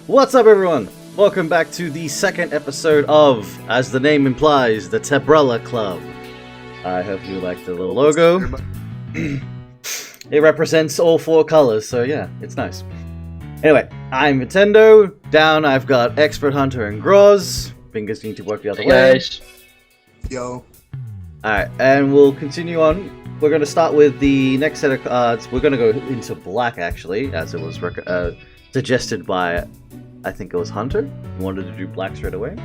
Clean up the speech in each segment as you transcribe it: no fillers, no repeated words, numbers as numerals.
What's up, everyone? Welcome back to the second episode of, as the name implies, the TEPPBRELLA Club. I hope you like the little logo. It represents all four colors, so yeah, it's nice. Anyway, I'm Nintendo. Down, I've got Expert Hunter and Garros. Fingers need to work the other way. Guys. Yo. Alright, and we'll continue on. We're going to start with the next set of cards. We're going to go into black, actually, as it was suggested by, I think it was Hunter, who wanted to do black straight away.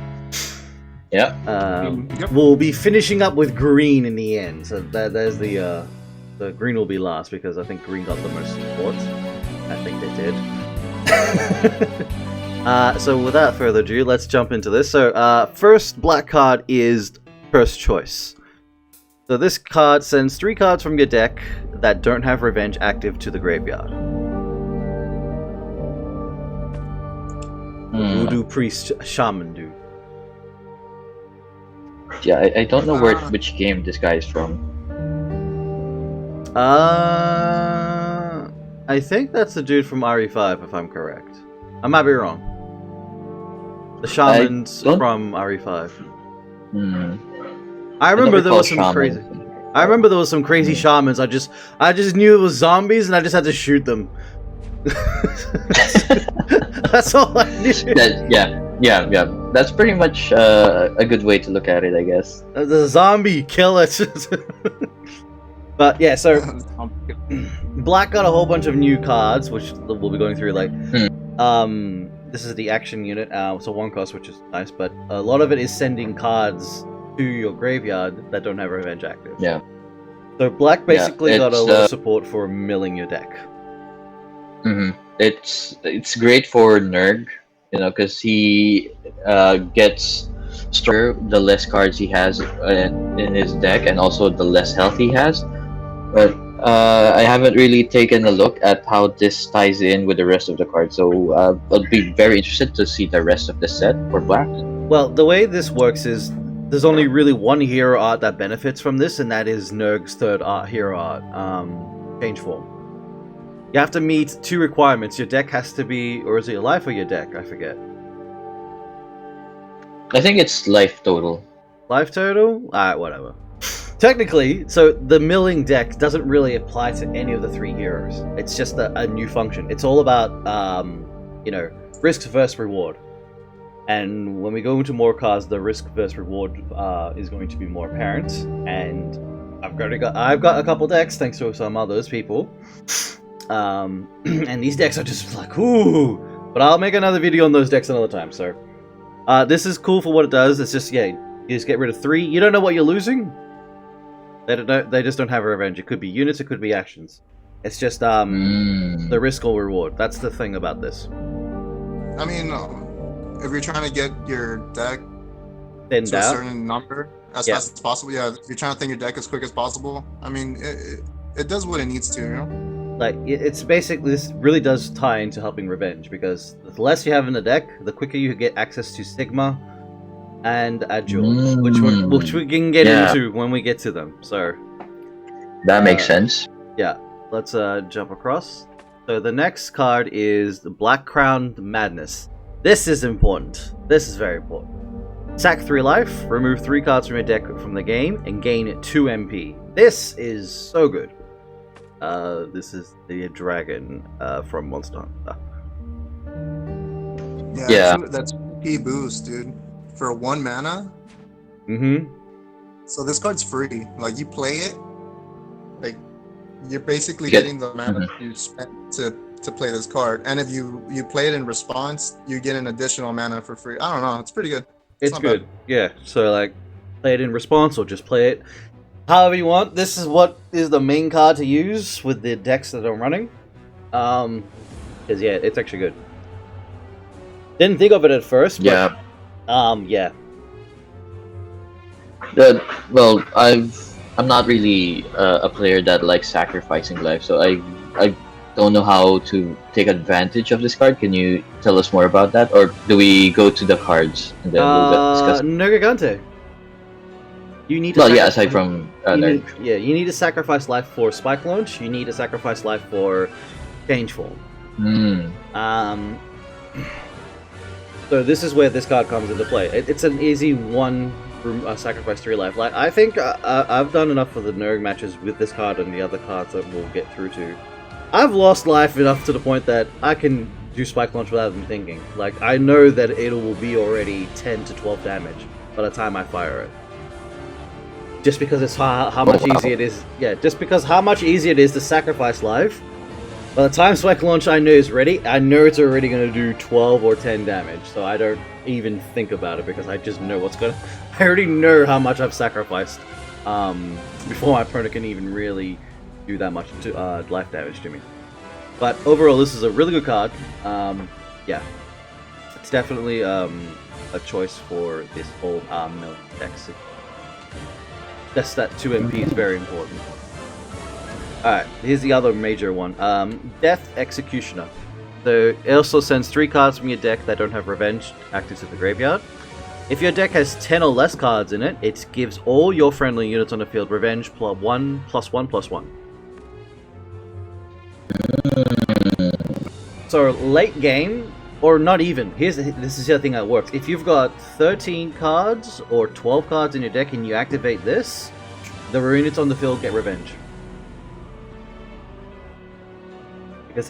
Yeah. Yep. We'll be finishing up with green in the end. So there's the green will be last because I think green got the most support. I think they did. So without further ado, let's jump into this. So first black card is first choice. So this card sends 3 cards from your deck that don't have revenge active to the graveyard. Voodoo Priest Shaman dude. Yeah, I don't know which game this guy is from. I think that's the dude from RE5, if I'm correct. I might be wrong. The Shaman's from RE5. I remember there was some crazy. I remember there was some crazy shamans. I just knew it was zombies, and I just had to shoot them. That's all I knew. Yeah. That's pretty much a good way to look at it, I guess. The zombie, kill it. But yeah, so black got a whole bunch of new cards, which we'll be going through. Like, this is the action unit, so 1 cost, which is nice. But a lot of it is sending cards to your graveyard that don't have revenge active. Yeah. So black basically got a lot of support for milling your deck. It's great for Nerg, because he gets stronger the less cards he has in his deck, and also the less health he has. But I haven't really taken a look at how this ties in with the rest of the cards, so I'll be very interested to see the rest of the set for black. Well, the way this works is there's only really one hero art that benefits from this, and that is Nerg's third hero art, Change Form. You have to meet 2 requirements. Your deck has to be, or is it your life or your deck? I forget. I think it's life total. Life total? Alright, whatever. Technically, so the milling deck doesn't really apply to any of the 3 heroes. It's just a new function. It's all about, risk versus reward. And when we go into more cards, the risk versus reward is going to be more apparent. And I've got a couple decks, thanks to some others people. And these decks are just like, ooh. But I'll make another video on those decks another time. So this is cool for what it does. It's just, you just get rid of 3. You don't know what you're losing. They just don't have a revenge. It could be units, it could be actions. It's just the risk or reward. That's the thing about this. I mean, if you're trying to get your deck Thinned to a out. certain number as fast as possible, if you're trying to thin your deck as quick as possible, I mean, it does what it needs to, Like, it's basically, this really does tie into helping revenge, because the less you have in the deck, the quicker you get access to Sigma and Adjul, which we can get into when we get to them. So that makes sense. Yeah, let's jump across. So the next card is the Black Crowned Madness. This is important. This is very important. Sack 3 life, remove 3 cards from your deck from the game, and gain 2 MP. This is so good. This is the dragon from Monster Hunter. Yeah. That's P boost, dude. For 1 mana. So this card's free. Like, you play it, like, you're basically getting the mana you spent to play this card. And if you play it in response, you get an additional mana for free. I don't know. It's pretty good. It's good. Bad. Yeah. So, like, play it in response or just play it however you want. This is what is the main card to use with the decks that I'm running. Because, it's actually good. Didn't think of it at first, but... Well, I'm not really a player that likes sacrificing life, so I don't know how to take advantage of this card. Can you tell us more about that, or do we go to the cards and then we'll discuss? Nergigante. You need to aside from you need to sacrifice life for Spike Launch. You need to sacrifice life for Change Form. So this is where this card comes into play. It's an easy one sacrifice 3 life. Like I think I've done enough for the Nerg matches with this card and the other cards that we'll get through to. I've lost life enough to the point that I can do Spike Launch without even thinking. Like I know that it will be already 10 to 12 damage by the time I fire it. Just because it's how much easier it is. Yeah, just because how much easier it is to sacrifice life. By the time Spike Launch I know is ready, I know it's already going to do 12 or 10 damage, so I don't even think about it because I just know what's going to... I already know how much I've sacrificed before my opponent can even really do that much life damage to me. But overall, this is a really good card. Yeah, it's definitely a choice for this whole mill deck. Just that 2 MP is very important. Alright, here's the other major one. Death Executioner. So it also sends 3 cards from your deck that don't have Revenge active to the graveyard. If your deck has 10 or less cards in it, it gives all your friendly units on the field Revenge +1/+1/+1. So late game, or not even, this is the thing that works. If you've got 13 cards or 12 cards in your deck and you activate this, the units on the field get Revenge. Because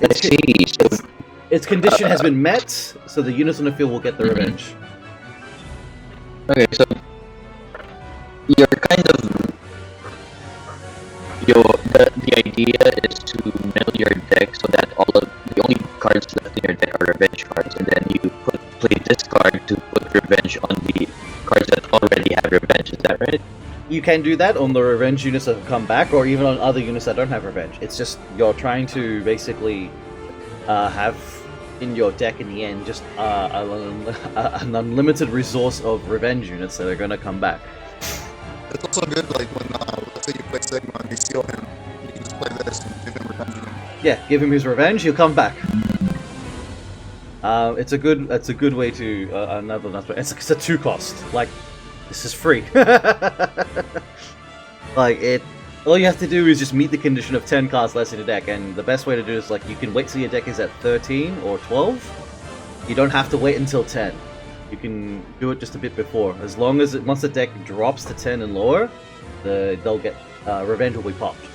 its condition has been met, so the units on the field will get the Revenge. Okay, so you're kind of the idea is to mill your deck so that all of the only cards left in your deck are Revenge cards, and then you play this card to put Revenge on the cards that already have Revenge. Is that right? You can do that on the Revenge units that have come back, or even on other units that don't have Revenge. It's just you're trying to basically have in your deck in the end just an unlimited resource of Revenge units that are going to come back. It's also good, like when let's say you play Sigma and you seal him, you can just play this and give him Revenge. Yeah, give him his Revenge, he'll come back. It's a good way to another nice way. It's a 2 cost. Like this is free. Like all you have to do is just meet the condition of 10 cards less in the deck, and the best way to do it is like you can wait till your deck is at 13 or 12. You don't have to wait until 10. You can do it just a bit before. As long as once the deck drops to 10 and lower, they'll get Revenge will be popped.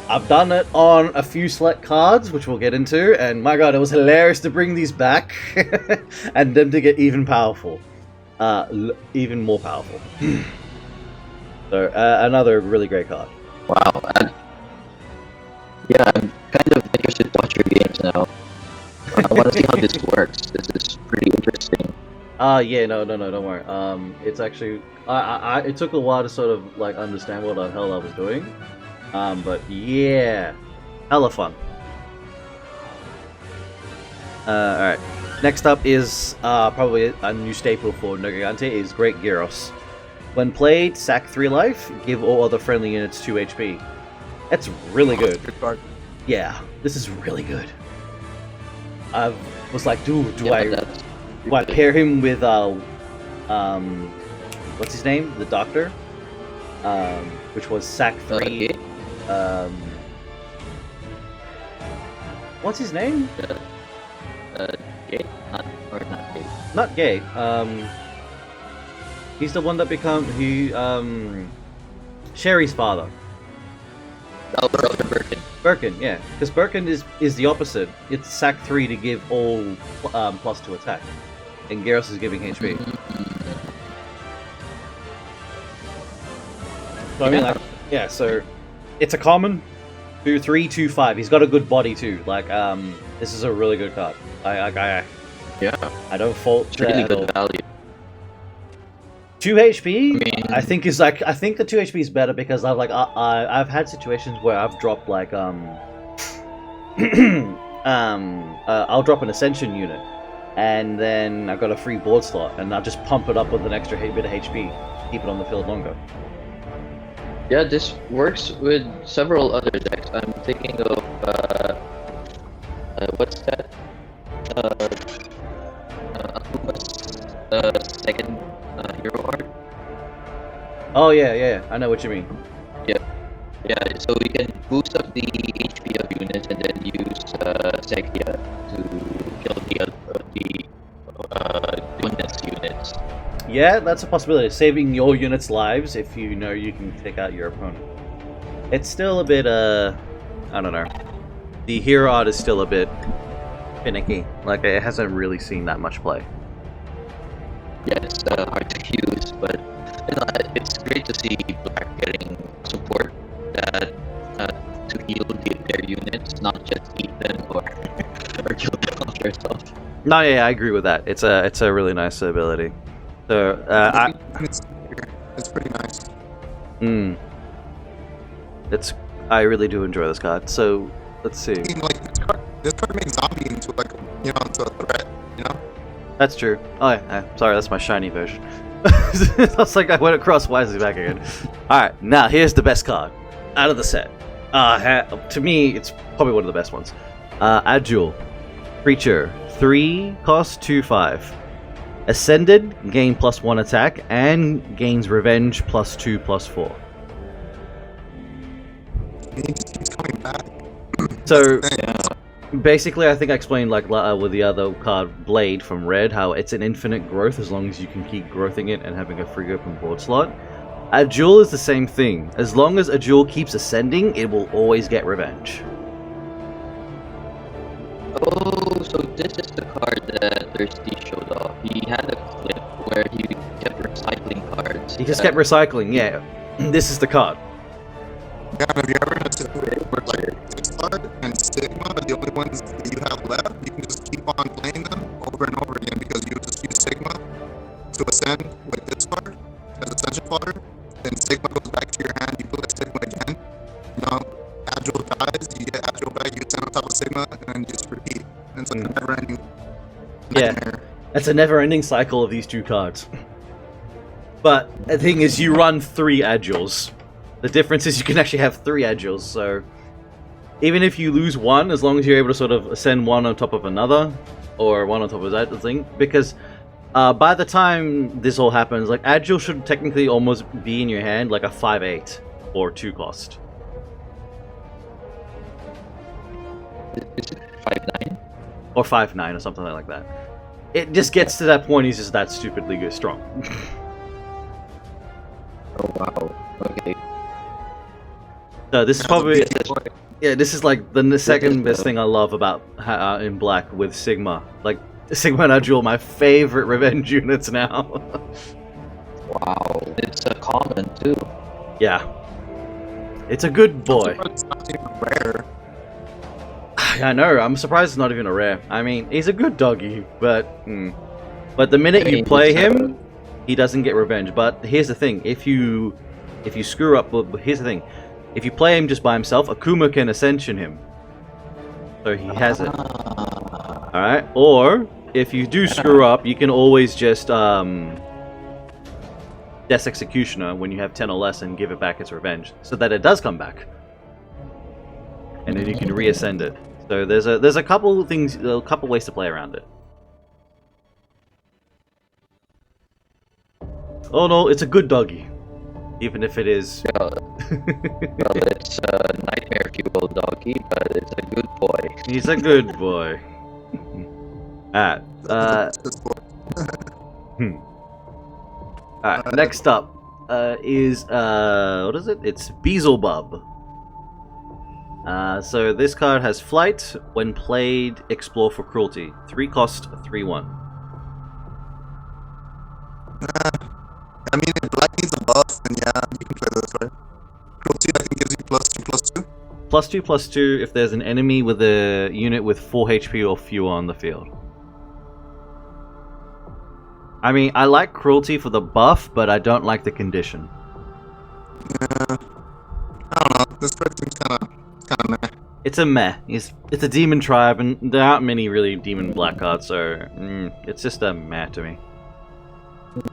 I've done it on a few select cards, which we'll get into, and my god, it was hilarious to bring these back and them to get even powerful. Even more powerful. So, another really great card. Wow. Yeah, I'm kind of interested to watch your games now. I want to see how this works. This is pretty interesting. Yeah, no, don't worry. It's actually, it took a while to sort of like understand what the hell I was doing. But yeah, hella fun. Alright. Next up is probably a new staple for Nergigante is Great Garros. When played, sack 3 life, give all other friendly units 2 HP. That's really good. Yeah, this is really good. I was like, do I pair him with what's his name? The Doctor? Which was sack 3. What's his name? Gay? Not Gay. Not Gay. He's the one that Sherry's father. Oh, Birkin. Birkin, yeah. Because Birkin is the opposite. It's sack 3 to give all +2 attack. And Garros is giving HP. So I mean, like, yeah, so it's a common 2/3, 2/5. He's got a good body too. Like, this is a really good card. I don't fault it's really good value. 2 HP. I mean, I think the 2 HP is better because I've had situations where I've dropped like I'll drop an Ascension unit, and then I've got a free board slot, and I'll just pump it up with an extra bit of HP, keep it on the field longer. Yeah, this works with several other decks. I'm thinking of what's that? Aplogoes, second hero art. Oh yeah, I know what you mean. Yeah, so we can boost up the HP of units and then use Sekia to kill the Yeah, that's a possibility. Saving your unit's lives if you know you can take out your opponent. It's still a bit, I don't know. The hero art is still a bit finicky. Like, it hasn't really seen that much play. Yeah, it's hard to use, but it's great to see Black getting support that to heal their units, not just eat them or kill them off yourself. No, yeah, I agree with that. It's a really nice ability. So, it's pretty nice. I really do enjoy this card. So, let's see. I mean, like, this card makes zombie into like into a threat. You know. That's true. Oh, yeah, sorry, that's my shiny version. I was like, I went across. Why is he back again? All right, now here's the best card out of the set. To me, it's probably one of the best ones. Agile creature, 3 cost 2/5. Ascended, gain +1 attack and gains revenge +2/+4. He just keeps coming back. So basically, I think I explained like with the other card, Blade from Red, how it's an infinite growth as long as you can keep growthing it and having a free open board slot. Agile is the same thing. As long as Agile keeps ascending, it will always get revenge. Oh, so this is the card that Thirsty showed off. He had a clip where he kept recycling cards. He just kept recycling, yeah. This is the card. Yeah, have you ever had a situation where like this card and Sigma are the only ones that you have left? You can just keep on playing them over and over again because you just use Sigma to ascend with this card as ascension fodder. Then Sigma goes back to your hand, you play Sigma again. Agile dies, you get Agile back, you ascend on top of Sigma, and just repeat. And it's like a never-ending nightmare. It's a never-ending cycle of these two cards. But the thing is, you run 3 Agiles. The difference is you can actually have 3 Agiles, so even if you lose one, as long as you're able to sort of ascend one on top of another, or one on top of that thing, because by the time this all happens, like Agile should technically almost be in your hand like a 5/8 or 2 cost. Is it 5/9? Or 5/9 or something like that. It just gets to that point, he's just that stupidly good strong. Oh wow. Okay. So this is probably... Yeah, this is like the second best thing I love about in Black with Sigma. Like, Sigma and Agile, my favorite revenge units now. Wow, it's a common too. Yeah. It's a good boy. It's not even rare. I know, I'm surprised it's not even a rare. I mean, he's a good doggy, but... But the minute you play him, he doesn't get revenge. But here's the thing, if you screw up... Here's the thing. If you play him just by himself, Akuma can ascension him. So he has it. Alright? Or, if you do screw up, you can always just, Death Executioner when you have 10 or less and give it back its revenge. So that it does come back. And then you can reascend it. So there's a couple things, a couple ways to play around it. Oh no, it's a good doggy. Even if it is... Well, it's a nightmare fuel doggy, but it's a good boy. He's a good boy. Alright, Alright, next up is, what is it? It's Beelzebub. So this card has Flight. When played, explore for cruelty. 3 cost, 3/1. I mean, if Black needs a buff, then yeah, you can play this, right? Cruelty, I think, gives you +2/+2. +2/+2 if there's an enemy with a unit with 4 HP or fewer on the field. I mean, I like Cruelty for the buff, but I don't like the condition. Yeah. I don't know. This card seems kind of meh. It's a meh. It's a demon tribe, and there aren't many really demon black cards, so it's just a meh to me.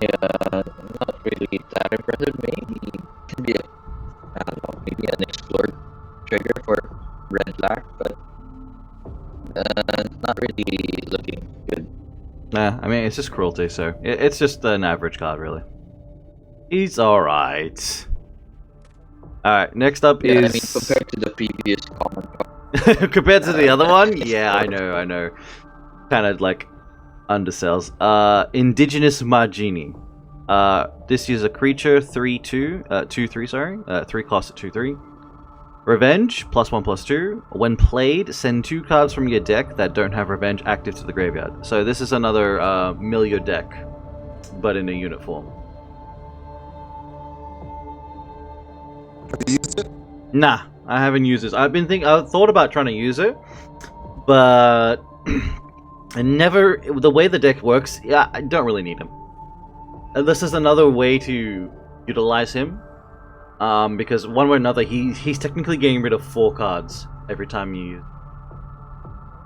Yeah, not really that impressive. Maybe can be I don't know, maybe an explore trigger for red black, but not really looking good. Nah, I mean it's just Cruelty, so it's just an average card, really. He's alright. Alright, next up is... I mean, compared to the previous common card. Compared to the other one? Yeah, I know. Kind of like undersells. Indigenous Margini. This is a creature 3/2, 2/3. Sorry, 3 cost at 2/3. Revenge +1/+2. When played, send 2 cards from your deck that don't have Revenge active to the graveyard. So this is another mill your deck, but in a unit form. Have you used it? Nah, I haven't used this. I've thought about trying to use it, but I never. The way the deck works, yeah, I don't really need him. This is another way to utilize him. Because one way or another, he's technically getting rid of 4 cards every time you use.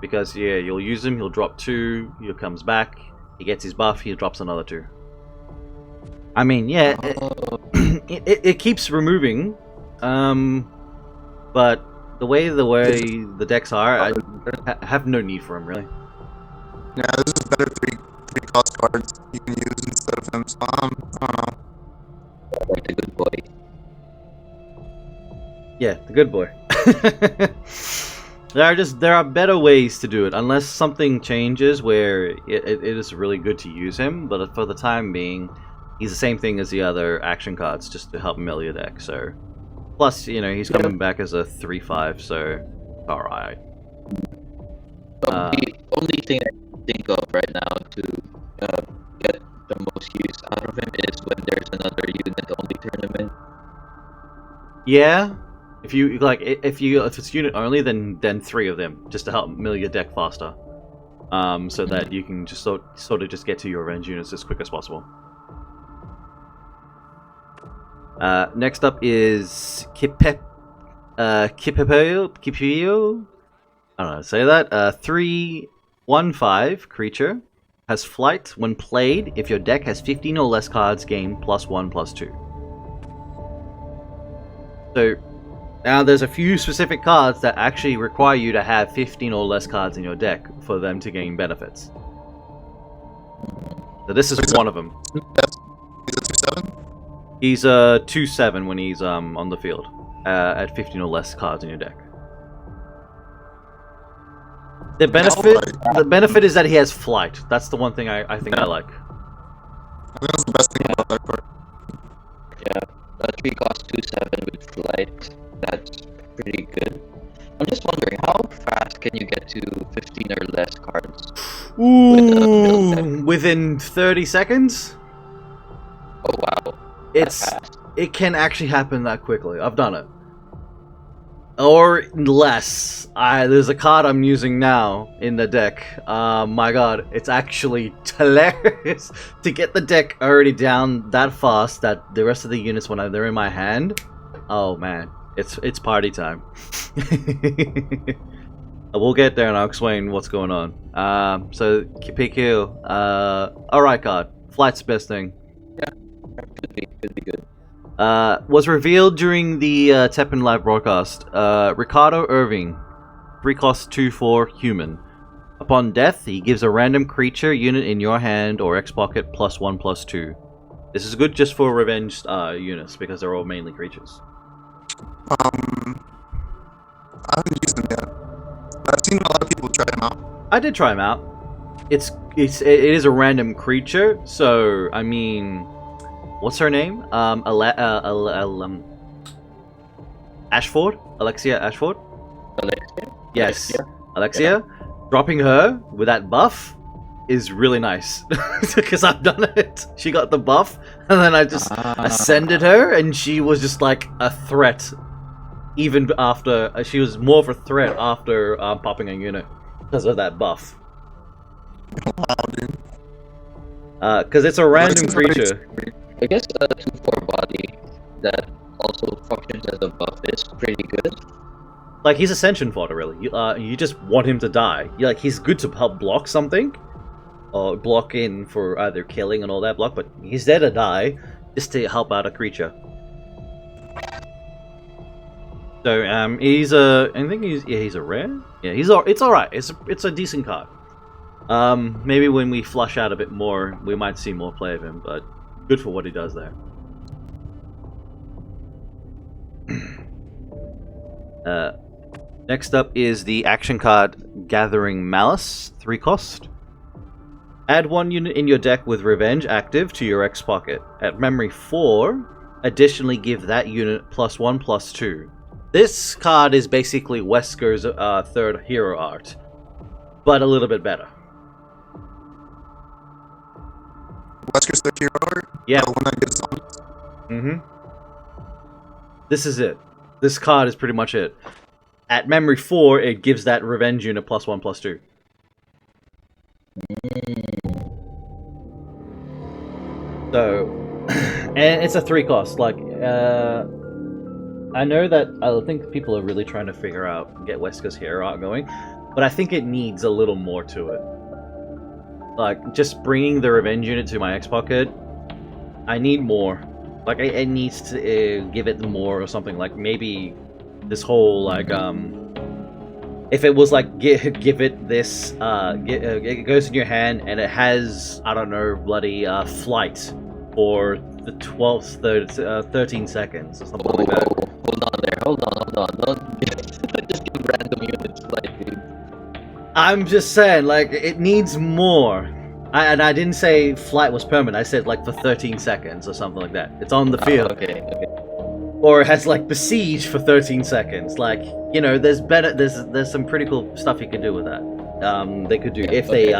Because yeah, you'll use him, he'll drop 2, he comes back, he gets his buff, he drops another 2. I mean, yeah, it keeps removing, but the way the decks are, I have no need for him really. Yeah, this is better three cost cards you can use instead of him. So I don't know. Like the good boy. Yeah, the good boy. There are better ways to do it, unless something changes where it is really good to use him. But for the time being, he's the same thing as the other action cards, just to help mill your deck. So, plus he's coming back as a 3/5, so alright. The only thing I can think of right now to get the most use out of him is when there's another unit-only tournament. Yeah. If it's unit only, then 3 of them, just to help mill your deck faster, so that you can just sort of just get to your revenge units as quick as possible. Next up is Kipepeo. I don't know how to say that. 3/1/5 creature has flight. When played, if your deck has 15 or less cards, gain +1/+2. So. Now, there's a few specific cards that actually require you to have 15 or less cards in your deck for them to gain benefits. So this is one of them. He's a 2/7? He's a 2/7 when he's on the field at 15 or less cards in your deck. The benefit is that he has flight. That's the one thing I think I like. I think that's the best thing about that card. Yeah, 3 cost 2/7 with flight. That's pretty good. I'm just wondering, how fast can you get to 15 or less cards? Ooh, within 30 seconds? Oh wow. It can actually happen that quickly. I've done it. Or less. There's a card I'm using now in the deck. My god, it's actually hilarious to get the deck already down that fast that the rest of the units, when they're in my hand, oh man. It's party time. We'll get there and I'll explain what's going on. So PQ, alright card. Flight's the best thing. Yeah, could be good. Was revealed during the TEPPEN live broadcast. Ricardo Irving, 3 cost 2/4 human. Upon death, he gives a random creature unit in your hand or X pocket +1/+2. This is good just for revenge units because they're all mainly creatures. I haven't used them yet. I've seen a lot of people try them out. I did try him out. It is a random creature, so I mean, what's her name? Ashford? Alexia Ashford? Alexia? Yes, Alexia. Dropping her with that buff is really nice because I've done it. She got the buff, and then I just ascended her, and she was just like a threat. Even after she was more of a threat after popping a unit because of that buff. Wow, dude. Because it's a random creature. I guess a 2/4 body that also functions as a buff is pretty good. Like, he's ascension fodder, really. You just want him to die. He's good to help block something, or block in for either killing and all that block, but he's there to die, just to help out a creature. So, he's a... I think he's a rare? Yeah, it's alright. It's a decent card. Maybe when we flush out a bit more, we might see more play of him, but good for what he does there. Next up is the action card Gathering Malice, 3 cost. Add 1 unit in your deck with Revenge active to your X pocket. At memory 4, additionally give that unit +1/+2. This card is basically Wesker's third hero art, but a little bit better. Wesker's the hero art? Yeah. The one that gets on. Mm-hmm. This is it. This card is pretty much it. At memory 4, it gives that Revenge unit +1/+2. So, and it's a 3 cost. Like, I know that I think people are really trying to figure out, get Wesker's hero art going, but I think it needs a little more to it. Like, just bringing the Revenge unit to my X pocket, I need more. Like, it needs to give it more or something. Like, maybe this whole, like, if it was like, give it this, it goes in your hand and it has, I don't know, bloody flight for the 12th, 13 seconds or something like that. Hold on. Don't just give random units flight, dude. I'm just saying, like, it needs more. And I didn't say flight was permanent. I said, like, for 13 seconds or something like that. It's on the field. Okay. Or it has, like, besiege for 13 seconds. Like, you know, there's there's some pretty cool stuff you could do with that. They could do if they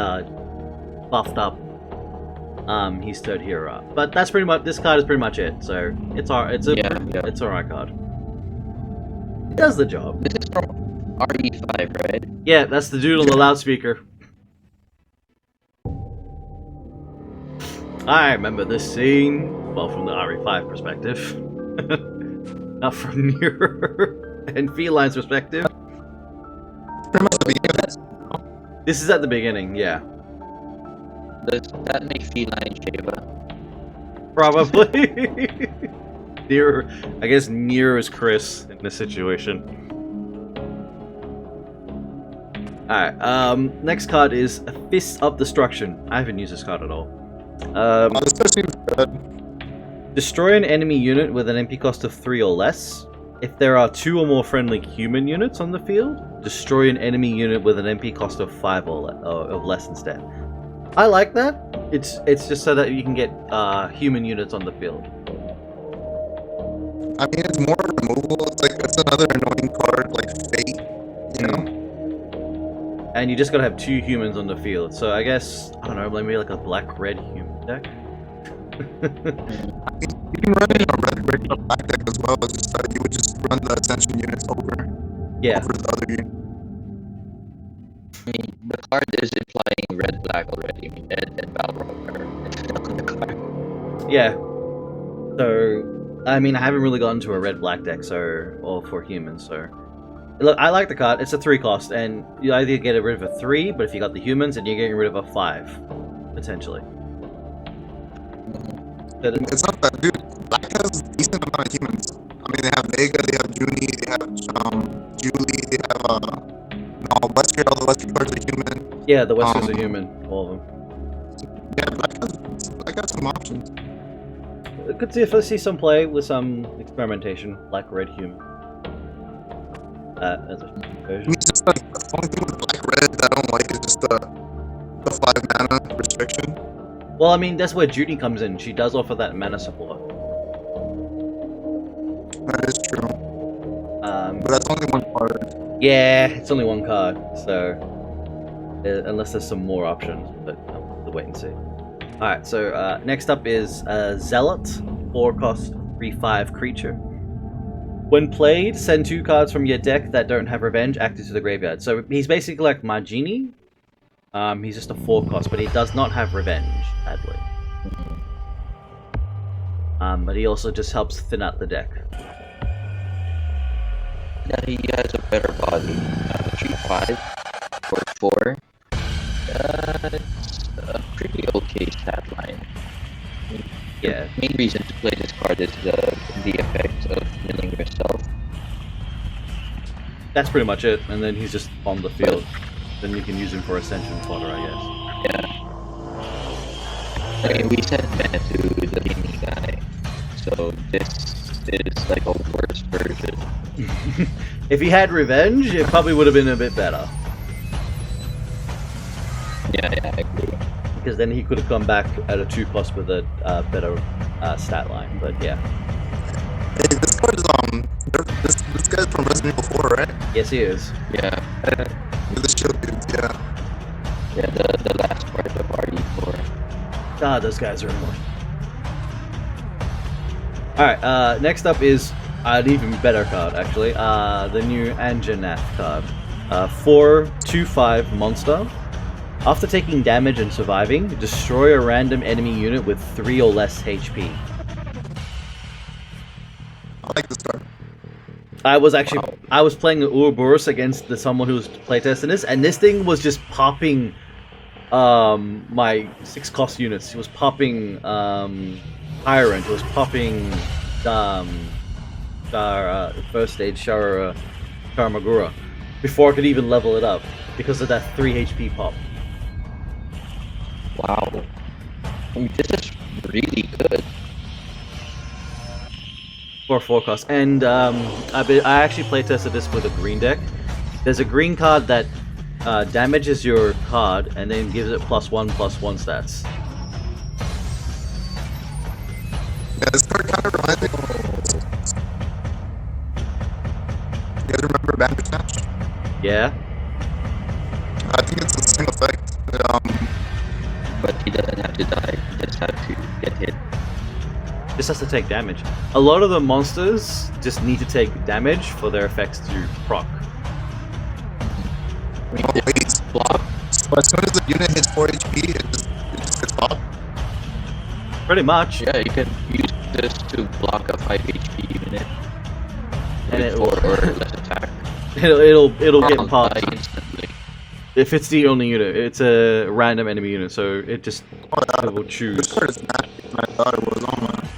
buffed up his third hero art. But that's pretty much, this card is pretty much it. So it's it's a alright card. It does the job. This is from RE5, right? Yeah, that's the dude on the loudspeaker. I remember this scene, well, from the RE5 perspective. Not from your and Feline's perspective. Pretty much the beginning of this. This is at the beginning, yeah. Does that make Feline Shiva? Probably. Near, I guess near as Chris in this situation. Alright, next card is a Fist of Destruction. I haven't used this card at all. This card seems good. Destroy an enemy unit with an MP cost of 3 or less. If there are 2 or more friendly human units on the field, destroy an enemy unit with an MP cost of 5 or less instead. I like that. It's just so that you can get human units on the field. I mean, it's more removal. It's another annoying card, like Fate, you know? And you just gotta have 2 humans on the field. So I guess, I don't know, maybe like a black-red human deck? You can run it in a red black deck as well. It's just that you would just run the attention units over the other unit. I mean, the card is implying red-black already. I mean, and Balrog are on the card. Yeah. So, I mean, I haven't really gotten to a red-black deck, or for humans, so... Look, I like the card. It's a 3 cost, and you either get rid of a 3, but if you got the humans, then you're getting rid of a 5, potentially. It's not that, dude. Black has a decent amount of humans. I mean, they have Vega, they have Junie, they have Julie, they have Wesker. All the Wesker cards are human. Yeah, the Weskers are human, all of them. Yeah, Black has some options. Could see if I see some play with some experimentation, black-red human. As a I version. mean, just like the only thing with Black-Red that I don't like is just the 5 mana restriction. Well, I mean, that's where Judy comes in. She does offer that mana support. That is true. But that's only one card. Yeah, it's only 1 card, so unless there's some more options, but we'll have to wait and see. Alright, so next up is Zealot, 4 cost, 3/5 creature. When played, send 2 cards from your deck that don't have Revenge active to the graveyard. So he's basically like Margini. He's just a 4 cost, but he does not have Revenge, sadly. But he also just helps thin out the deck. Yeah, he has a better body. 3/5 for 4. It's a pretty okay stat line. Yeah. The main reason to play this card is the effect of milling yourself. That's pretty much it, and then he's just on the field. Then you can use him for Ascension fodder, I guess. Yeah. I mean, we sent mana to the mini guy, so this is like a worse version. If he had Revenge, it probably would have been a bit better. Yeah, I agree. because then he could have come back at a 2+ with a better stat line. But yeah. Hey, this card is this guy's from Resident Evil 4, right? Yes, he is. Yeah. With the shield dudes, yeah. Yeah, the last part of RE4. God, those guys are annoying. Alright, next up is an even better card, actually. The new Anjanath card. 4/2/5 monster. After taking damage and surviving, destroy a random enemy unit with 3 or less HP. I like this card. I was playing the Ouroboros against someone who was playtesting this, and this thing was just popping my 6-cost units. It was popping Tyrant, it was popping first stage Sharamagura before I could even level it up because of that 3 HP pop. Wow. I mean, this is really good. For 4 cost. And I actually playtested this with a green deck. There's a green card that damages your card and then gives it +1/+1 stats. Yeah, this card kind of reminds me. You guys remember Bandersnatch? Yeah? I think it's the same effect. But he doesn't have to die, he just has to get hit. Just has to take damage. A lot of the monsters just need to take damage for their effects to proc. Oh, wait. Block? So as soon as the unit hits 4 HP, it just gets popped? Pretty much. Yeah, you can use this to block a 5 HP unit. And With it 4 will- or less attack. It'll get popped. Die instantly. If it's the only unit, it's a random enemy unit, so it just it will This choose. card is nasty than I thought it was. Oh man.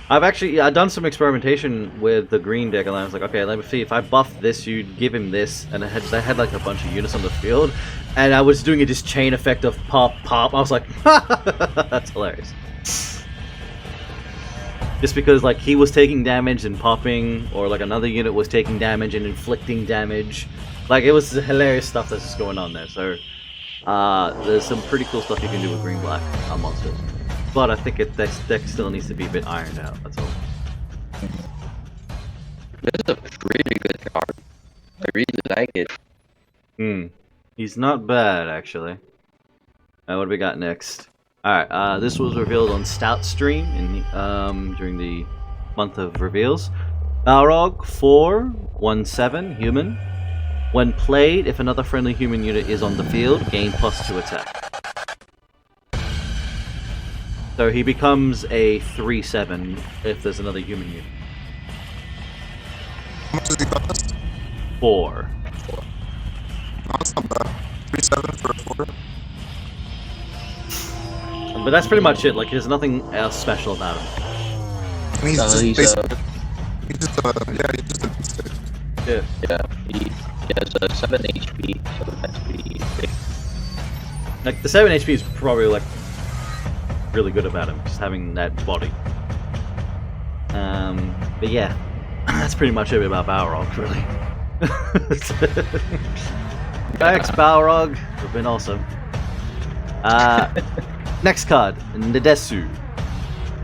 I've done some experimentation with the green deck, and I was like, okay, let me see if I buff this, you'd give him this, and they had like a bunch of units on the field, and I was doing this chain effect of pop. I was like, that's hilarious. Just because like he was taking damage and popping, or like another unit was taking damage and inflicting damage. Like, it was hilarious stuff that's just going on there. So, there's some pretty cool stuff you can do with green-black monsters. But I think this deck still needs to be a bit ironed out, that's all. This is a really good card. I really like it. He's not bad, actually. What do we got next? Alright, this was revealed on Stout Stream during the month of reveals. Balrog 4/1/7 human. When played, if another friendly human unit is on the field, gain +2 attack. So he becomes a 3/7 if there's another human unit. How much does he cost? 4. No, that's not bad. 3/7 for a 4. But that's pretty much it, like there's nothing else special about him. And he's just He's basically, he's just a stick. Yeah. yeah, he has a 7 HP, so that's pretty big. Like the 7 HP is probably like really good about him, just having that body. But yeah, that's pretty much it about Balrog, really. Thanks, Balrog. You've been awesome. Next card, Nadesu.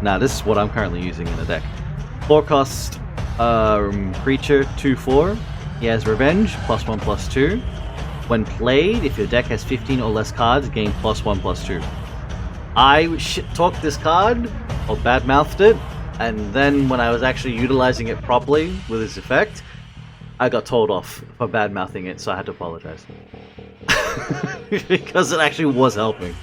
Now, this is what I'm currently using in the deck. 4 cost creature 2/4. He has Revenge, +1/+2. When played, if your deck has 15 or less cards, gain +1/+2. I shit-talked this card, or badmouthed it, and then when I was actually utilizing it properly with its effect, I got told off for badmouthing it, so I had to apologize. Because it actually was helping.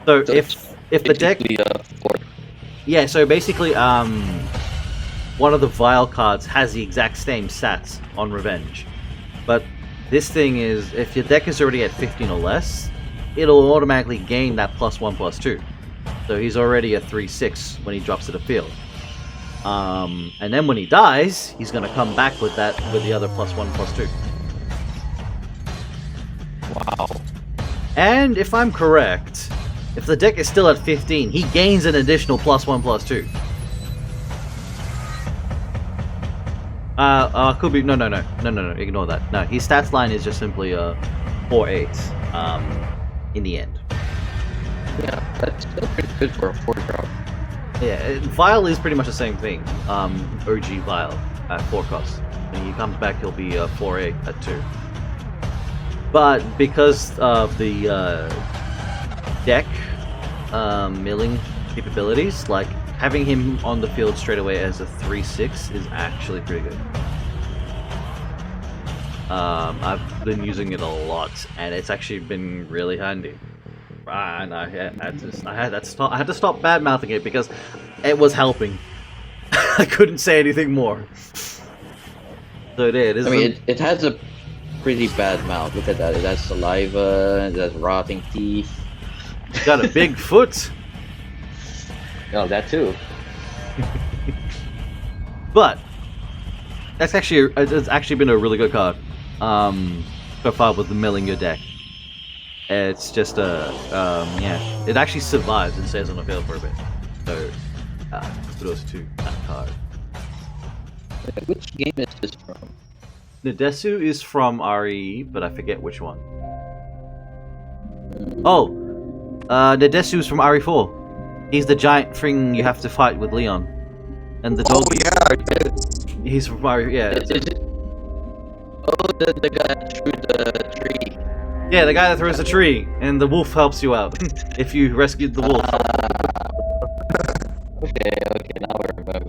So if the deck, yeah, so basically one of the Vile cards has the exact same stats on Revenge, but this thing is, if your deck is already at 15 or less, it'll automatically gain that +1/+2. So he's already a 3/6 when he drops to the field. And then when he dies, he's gonna come back with that with the other +1/+2. Wow. And if I'm correct, if the deck is still at 15, he gains an additional +1/+2. Could be no, ignore that. No, his stats line is just simply 4/8. in the end. Yeah, that's still pretty good for a 4-drop. Yeah, Vile is pretty much the same thing. OG Vile at 4 cost. When he comes back, he'll be 4A at 2. But because of the deck milling capabilities, like having him on the field straight away as a 3/6 is actually pretty good. I've been using it a lot, and it's actually been really handy. And I had to stop bad mouthing it because it was helping. I couldn't say anything more. So it is. I mean, it has a pretty bad mouth. Look at that. It has saliva. It has rotting teeth. It's got a big foot. Oh, that too. But it's actually been a really good card. So far with the milling your deck. It's just yeah, it actually survives and stays on the field for a bit. So kudos to that card. Which game is this from? Nadesu is from RE, but I forget which one. Oh, Nadesu is from RE4. He's the giant thing you have to fight with Leon, and the dog. Oh yeah, he's from RE. Yeah. Is it? Oh, the guy that threw the tree. Yeah, the guy that throws the tree, and the wolf helps you out if you rescued the wolf. Okay, now I remember.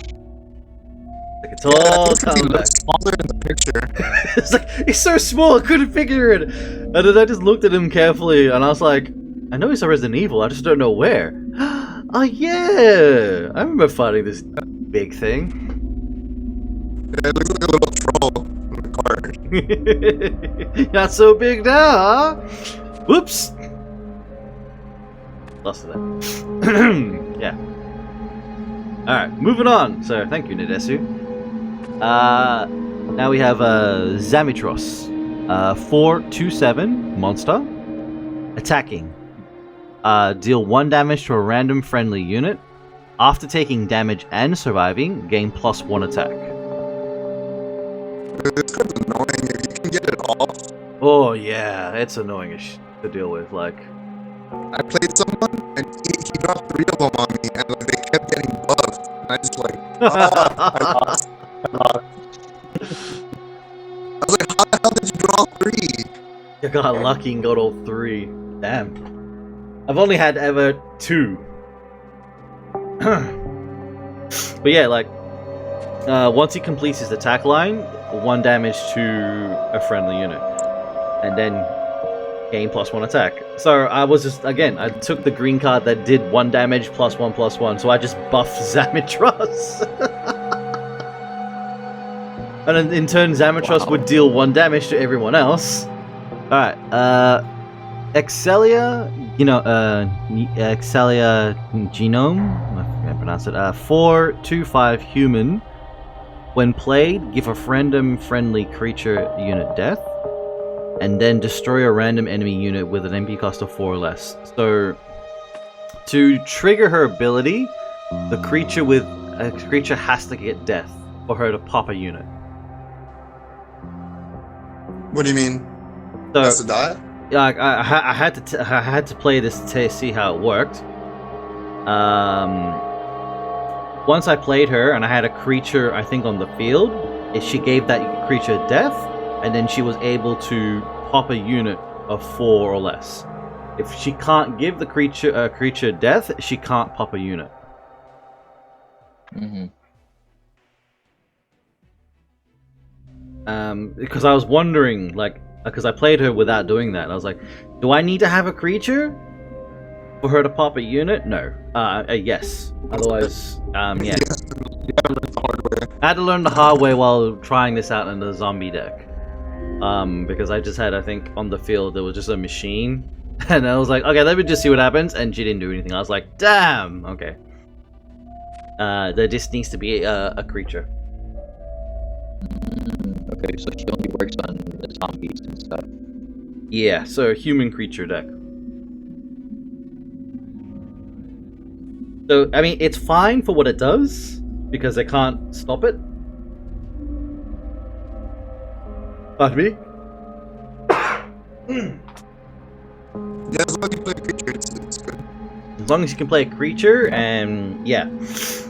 Like it's all coming back. Smaller in the picture. It's like he's so small, I couldn't figure it. And then I just looked at him carefully, and I was like, I know he's a Resident Evil, I just don't know where. Oh yeah, I remember fighting this big thing. Yeah, it looks like a little troll in the card. Not so big now, huh? Whoops. Lost to that. Yeah. Alright, moving on. So, thank you, Nadesu. Now we have Zamitros. 4/2/7 monster. Attacking. Deal 1 damage to a random friendly unit. After taking damage and surviving, gain +1 attack. This card's annoying if you can get it off. Oh yeah, it's annoying as to deal with. Like, I played someone and he dropped 3 of them on me, and like, they kept getting buffed. And I just like, I lost. I was like, how the hell did you draw 3? you got lucky and got all 3. Damn. I've only had ever 2. But yeah, like, once he completes his attack line, 1 damage to a friendly unit, and then gain +1 attack. So I was just, again, I took the green card that did 1 damage +1/+1, so I just buffed Zamitros. And then in turn, Zamitros would deal 1 damage to everyone else. Alright, Excelia, Excelia Genome, I can't pronounce it, 4/2/5 human. When played, give a random friendly creature unit death, and then destroy a random enemy unit with an MP cost of 4 or less. So, to trigger her ability, the creature has to get death for her to pop a unit. What do you mean? So, Has to die? I had to play this to see how it worked. Once I played her and I had a creature, I think, on the field, she gave that creature death, and then she was able to pop a unit of 4 or less. If she can't give the creature death, she can't pop a unit. Mm-hmm. Because I was wondering, like, because I played her without doing that. I was like, do I need to have a creature for her to pop a unit? No. Yes. Otherwise, yeah. You gotta learn the hard way. I had to learn the hard way while trying this out in the zombie deck. Because I just had, I think, on the field, there was just a machine. And I was like, okay, let me just see what happens. And she didn't do anything. I was like, damn! Okay. There just needs to be a creature. Okay, so she only works on the zombies and stuff. Yeah, so a human creature deck. So, I mean, it's fine for what it does, because they can't stop it. Pardon me? Yeah, as long as you play a creature, it's good. As long as you can play a creature, and yeah,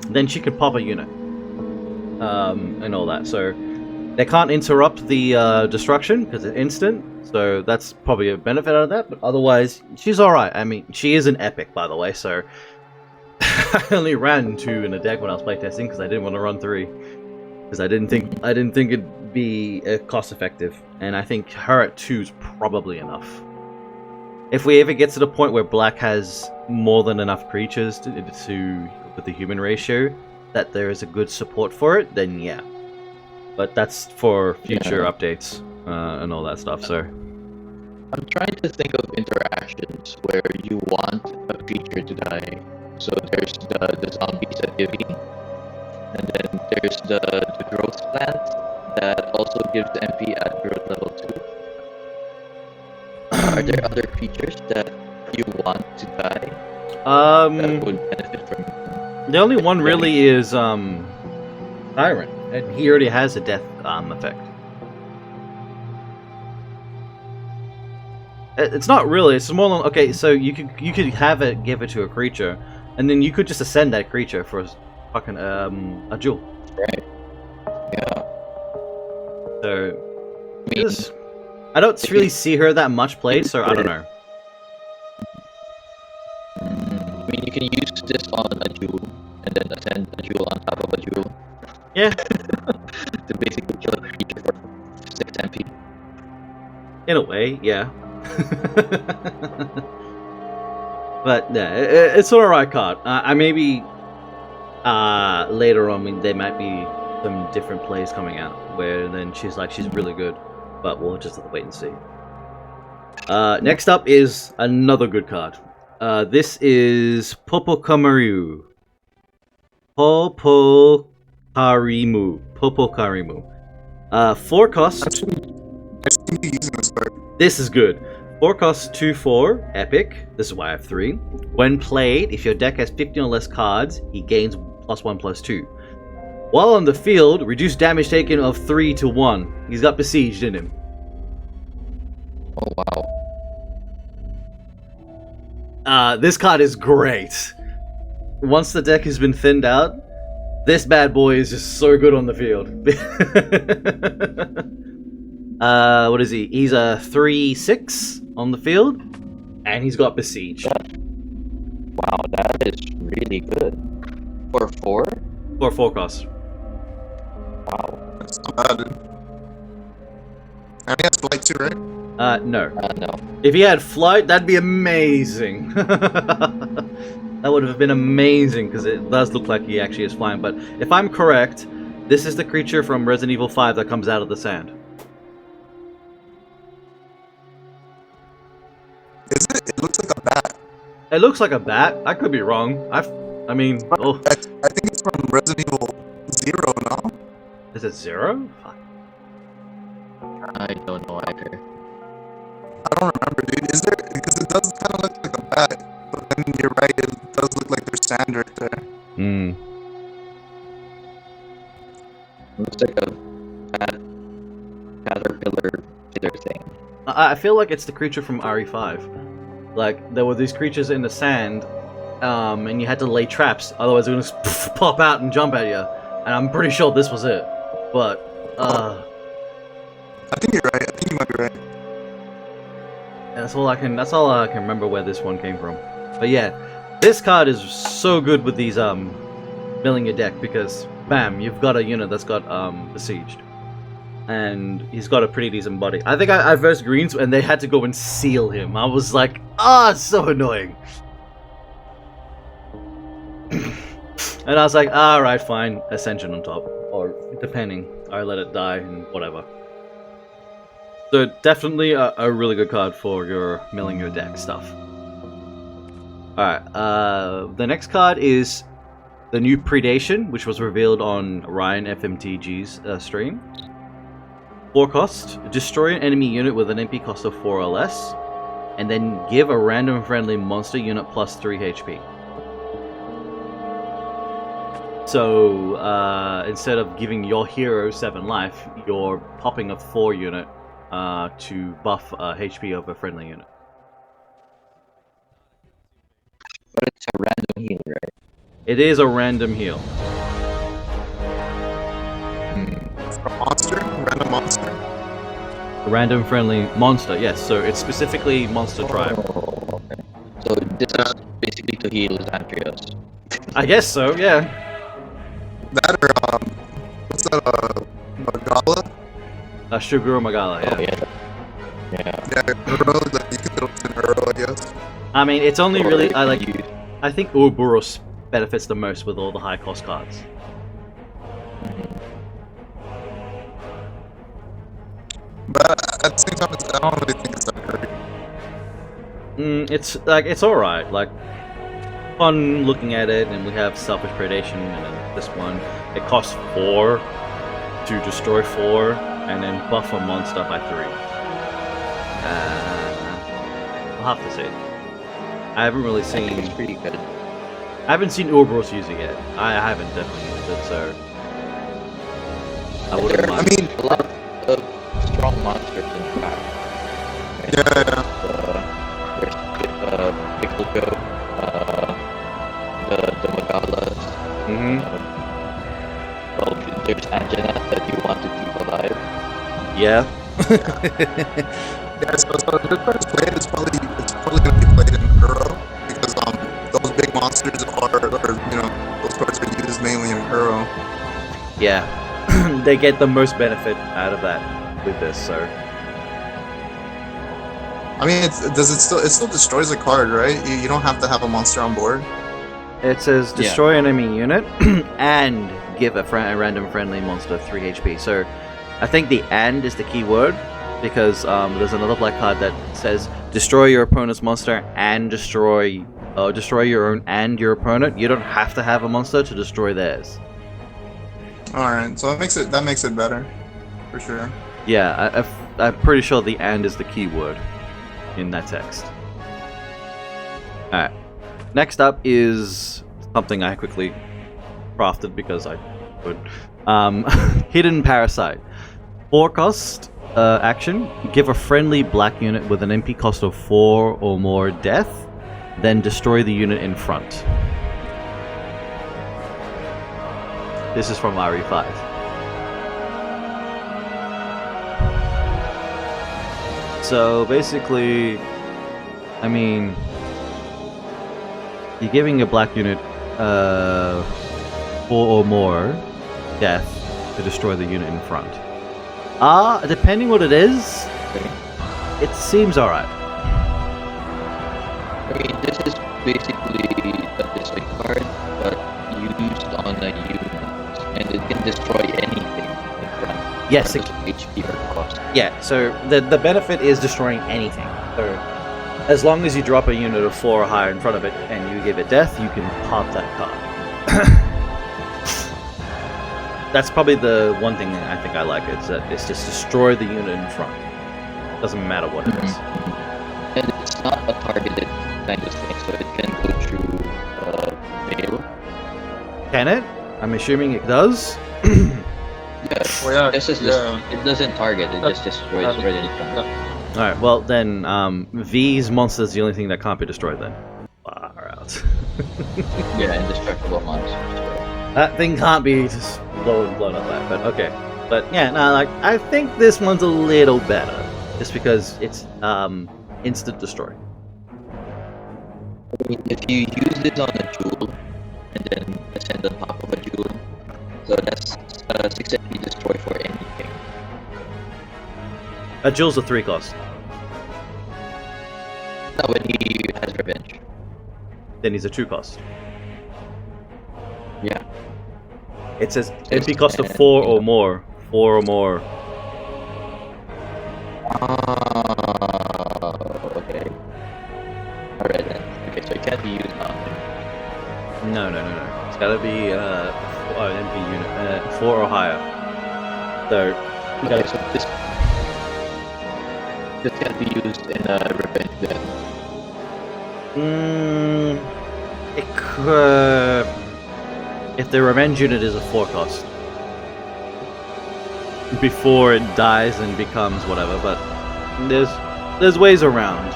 then she can pop a unit, and all that. So they can't interrupt the destruction because it's instant. So that's probably a benefit out of that. But otherwise, she's all right. I mean, she is an epic, by the way. So I only ran 2 in a deck when I was playtesting because I didn't want to run 3 because I didn't think it'd be cost effective, and I think her at 2 is probably enough. If we ever get to the point where black has more than enough creatures to with the human ratio, that there is a good support for it, then yeah. But that's for future updates and all that stuff. So I'm trying to think of interactions where you want a creature to die. So there's the zombies at Divi, and then there's the growth plant that also gives MP at growth level 2. Are there other creatures that you want to die that would benefit from? The only one really is Tyrant, and he already has a death effect. It's not really. It's more than okay. So you could have it, give it to a creature, and then you could just ascend that creature for fucking a jewel. Right. Yeah. So I don't really see her that much played, so I don't know. I mean, you can use this on a jewel, and then ascend a jewel on top of a jewel. Yeah. To basically kill a creature for 6 MP. In a way, yeah. But yeah, it's an alright card. I maybe later on there might be some different plays coming out where then she's really good, but we'll just have to wait and see. Next up is another good card. This is Popokarimu. Popokarimu. 4 cost. I've seen you using this card. This is good. 4 costs 2/4, epic. This is why I have 3. When played, if your deck has 15 or less cards, he gains +1/+2. While on the field, reduce damage taken of 3 to 1. He's got besieged in him. Oh wow. This card is great. Once the deck has been thinned out, this bad boy is just so good on the field. What is he? He's a 3/6 on the field, and he's got besiege. Wow, that is really good. For 4? For 4 costs. Wow. That's not bad, dude. And he has flight too, right? No. No. If he had flight, that'd be amazing. That would have been amazing, because it does look like he actually is flying. But if I'm correct, this is the creature from Resident Evil 5 that comes out of the sand. Is it? It looks like a bat. It looks like a bat. I could be wrong. I mean, oh. I think it's from Resident Evil 0, no? Is it 0? Fuck. I don't know either. I don't remember, dude. Is there? Because it does kind of look like a bat, but then you're right. It does look like there's sand right there. Hmm. Looks like a caterpillar thing. I feel like it's the creature from RE5. Like, there were these creatures in the sand, and you had to lay traps, otherwise they're gonna just pop out and jump at you. And I'm pretty sure this was it. But, I think you're right. I think you might be right. that's all I can remember where this one came from. But yeah, this card is so good with these, milling your deck, because, bam, you've got a unit that's got, besieged. And he's got a pretty decent body. I think I versed greens and they had to go and seal him. I was like, it's so annoying. And I was like, alright, fine, Ascension on top. Or, depending, I let it die and whatever. So, definitely a really good card for your milling your deck stuff. Alright, the next card is the new Predation, which was revealed on Ryan FMTG's stream. 4 cost, destroy an enemy unit with an MP cost of 4 or less, and then give a random friendly monster unit plus 3 HP. So, instead of giving your hero 7 life, you're popping a 4 unit to buff HP of a friendly unit. But it's a random heal, right? It is a random heal. For a monster, random monster. A random friendly monster, yes. So it's specifically monster tribe. Oh, okay. So this is basically to heal Xantrios. I guess so, yeah. That or what's that? Magala. Shuguru Magala, yeah. Oh, yeah. Yeah, Uro. Like you could throw it in Uro, I guess. I mean, it's only Or really you I can like. use- I think Ouroboros benefits the most with all the high cost cards. But at the same time, I don't really think it's that great. It's all right. Like fun looking at it, and we have Selfish Predation, and then this one it costs 4 to destroy 4, and then buff a monster by 3. I'll have to see. I haven't really I think it's seen. pretty good. I haven't seen Ouroboros use it yet. I haven't definitely used it, so I There wouldn't are mind. a lot of strong monsters in fact. Right? Yeah. There's Pickle the Magalas. Mm-hmm. Well, there's Angina that you want to keep alive. Yeah. Yeah, so the first play is probably gonna be played in Uro because those big monsters are those cards are used mainly in Uro. Yeah. They get the most benefit out of that with this, so I mean, it still destroys a card, right? You don't have to have a monster on board. it says destroy enemy unit and give a random friendly monster 3 HP. So I think the "and" is the key word because there's another black card that says destroy your opponent's monster and destroy your own and your opponent. You don't have to have a monster to destroy theirs. All right, so that makes it better, for sure. Yeah, I'm pretty sure the "and" is the key word in that text. Alright. Next up is something I quickly crafted because I could. Hidden Parasite. 4 cost action. Give a friendly black unit with an MP cost of 4 or more death, then destroy the unit in front. This is from RE5. So basically, I mean, you're giving a black unit 4 or more death to destroy the unit in front. Depending what it is, it seems alright. I mean, this is basically a display card, but used on a unit, and it can destroy anything in front. Yes, regardless of HP or cost. yeah, so the benefit is destroying anything. So as long as you drop a unit of 4 or higher in front of it and you give it death, you can pop that card. That's probably the one thing I think I like, is that it's just destroy the unit in front. Doesn't matter what it is. And it's not a targeted kind of thing, so it can go through Veil. Can it? I'm assuming it does. Yeah, Well, yeah, this is it doesn't target, it just destroys right in front. Alright, well then, V's monster is the only thing that can't be destroyed then. Far out. Yeah, indestructible monsters. That thing can't be just blown up that, but okay. But yeah, no, like, I think this one's a little better. Just because it's, instant destroy. I mean, if you use this on a jewel, and then ascend on top of a jewel, so that's 6 MP destroy for anything. A Jewel's a 3 cost. Now when he has revenge. Then he's a 2 cost. Yeah. It says Yes, MP cost of and, 4 you or know. more. 4 or more. Okay. Alright then. Okay, so it can't be used on him. No. It's gotta be an MP unit. 4 or higher. So, you Okay, gotta, so this can't be used in a revenge then. it could. If the revenge unit is a 4 cost. Before it dies and becomes whatever, but there's ways around.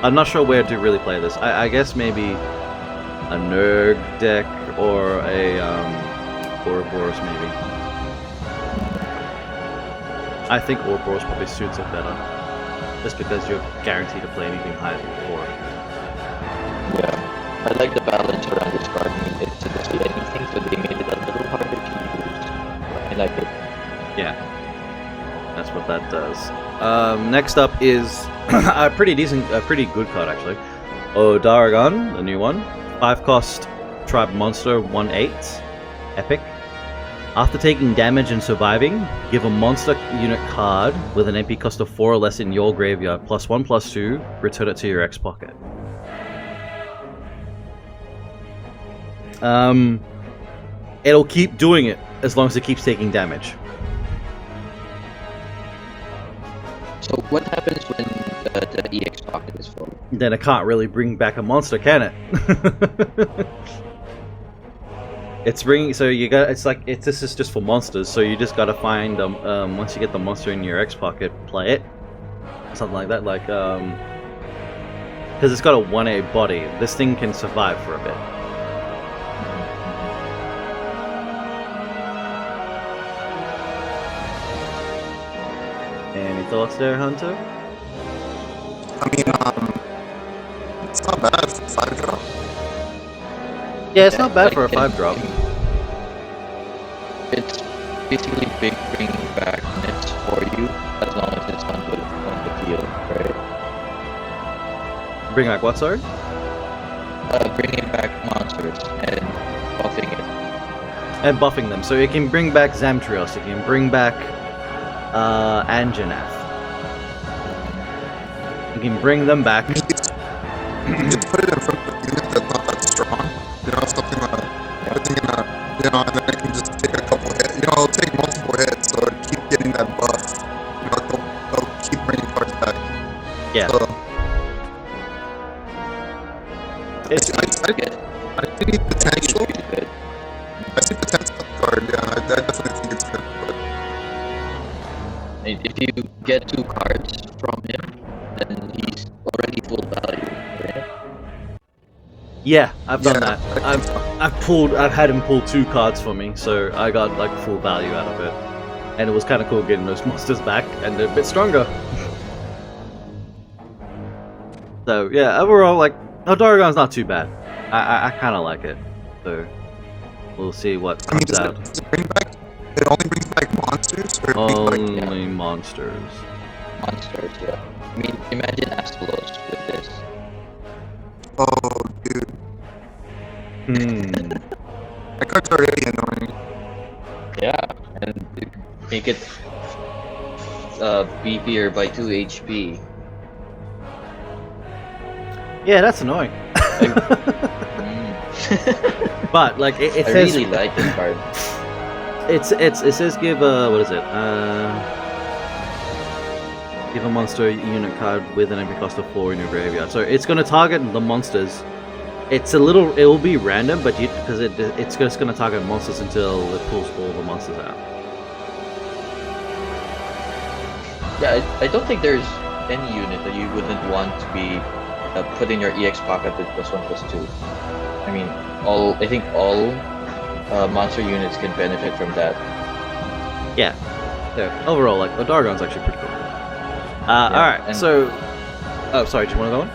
I'm not sure where to really play this. I guess maybe a Nerg deck or a Ouroboros maybe. I think Ouroboros probably suits it better, just because you're guaranteed to play anything higher than 4. Yeah, I like the balance around this card. I mean, it's essentially anything, so they made it a little harder to use. I like it. Yeah, that's what that does. Next up is a pretty good card actually. Odarg, the new one. 5-cost tribe monster, 1/8, epic. After taking damage and surviving, give a monster unit card with an MP cost of 4 or less in your graveyard, +1/+2, return it to your X pocket. It'll keep doing it as long as it keeps taking damage. So what happens when the EX pocket is full? Then it can't really bring back a monster, can it? It's bringing, so you got, it's like, this is just for monsters, so you just gotta find once you get the monster in your X pocket, play it. Something like that, like, because it's got a 1A body, this thing can survive for a bit. Any thoughts there, Hunter? I mean, it's not bad for 5-drop. Yeah, it's not bad for a 5-drop. It's basically bringing back nets for you, as long as it's on the field, right? Bring back what, sorry? Bringing back monsters and buffing it. And buffing them, so it can bring back Zamtrios, it can bring back Anjanath. You can bring them back. You just put it in front of a unit that's not that strong. You know, something like putting in a, you know, and then it can just take a couple hits. You know, it'll take multiple hits, so it'll keep getting that buff. You know, it'll keep bringing cards back. Yeah. So, I It's, see potential. I see potential in the card, yeah. I definitely think it's good. But If you get 2 cards from him, then he's already full value, right? yeah, I've done Yeah, that. I've had him pull 2 cards for me, so I got like full value out of it. And it was kind of cool getting those monsters back, and they're a bit stronger. So yeah, overall, like, Odargon's not too bad. I kind of like it. So we'll see what I mean, comes out. does it bring back? It only brings back monsters, or it brings back, Only monsters. Monsters, yeah. I mean, imagine Aplogoes with this. oh, dude, Hmm. that card's already annoying. Yeah, and make it beefier by 2 HP. Yeah, that's annoying. But like it I says, really like this card. it says give what is it? Give a monster unit card with an MP cost of 4 in your graveyard. So it's going to target the monsters. It will be random, but because it's just going to target monsters until it pulls all the monsters out. Yeah, I don't think there's any unit that you wouldn't want to be put in your EX pocket with +1/+2. I mean, I think all monster units can benefit from that. Yeah. So overall, like Odargon's actually pretty cool. All right. and- So, oh, sorry. Do you want to go on?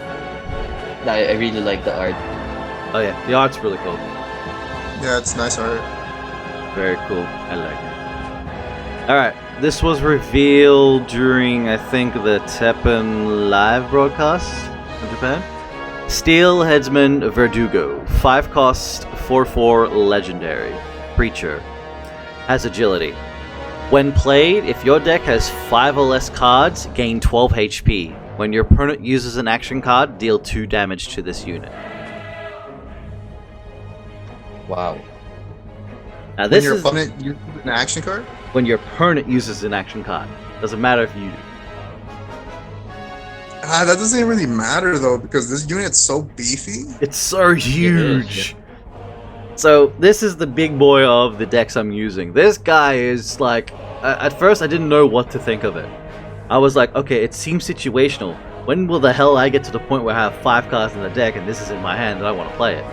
I really like the art. Oh yeah, the art's really cool. Yeah, it's nice art. Very cool. I like it. Alright, this was revealed during, I think, the TEPPEN live broadcast in Japan. Steel Headsman Verdugo. 5-cost, 4/4 legendary. Preacher. Has agility. When played, if your deck has 5 or less cards, gain 12 HP. When your opponent uses an action card, deal 2 damage to this unit. Wow. Now this When your is opponent uses an action card? when your opponent uses an action card. Doesn't matter if you do. That doesn't really matter though, because this unit's so beefy. It's so huge. yeah. So this is the big boy of the decks I'm using. This guy is like, at first I didn't know what to think of it. I was like, okay, it seems situational, when will the hell I get to the point where I have 5 cards in the deck and this is in my hand and I want to play it?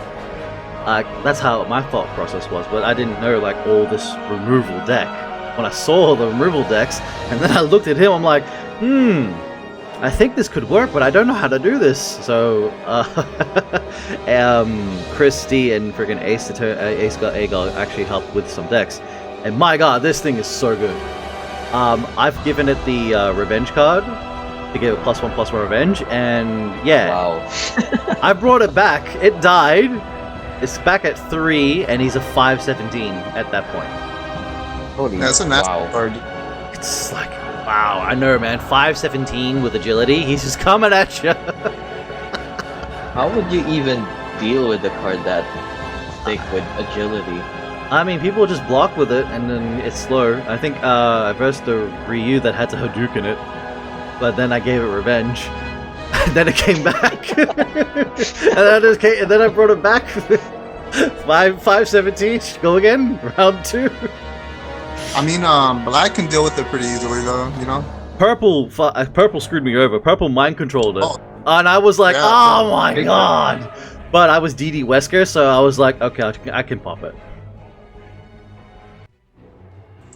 That's how my thought process was, but I didn't know like all this removal deck. When I saw the removal decks, and then I looked at him, I'm like, I think this could work, but I don't know how to do this. So, Christy and friggin' Ace got Agar actually helped with some decks, and my god, this thing is so good. I've given it the revenge card to give it +1/+1 revenge, and yeah, Wow. I brought it back. It died. It's back at 3, and he's a 5/17 at that point. Holy That's a nasty wow. card. It's like, wow, I know, man. 5/17 with agility. He's just coming at you. How would you even deal with a card that thick with agility? I mean, people just block with it, and then it's slow. I think I versed the Ryu that had to Hadouken it, but then I gave it revenge. And then it came back. and then I brought it back. 5/17. Go again. Round 2. I mean, black can deal with it pretty easily, though. You know. Purple screwed me over. Purple mind controlled it, Oh. and I was like, Yeah. "Oh my god!" But I was DD Wesker, so I was like, "Okay, I can pop it."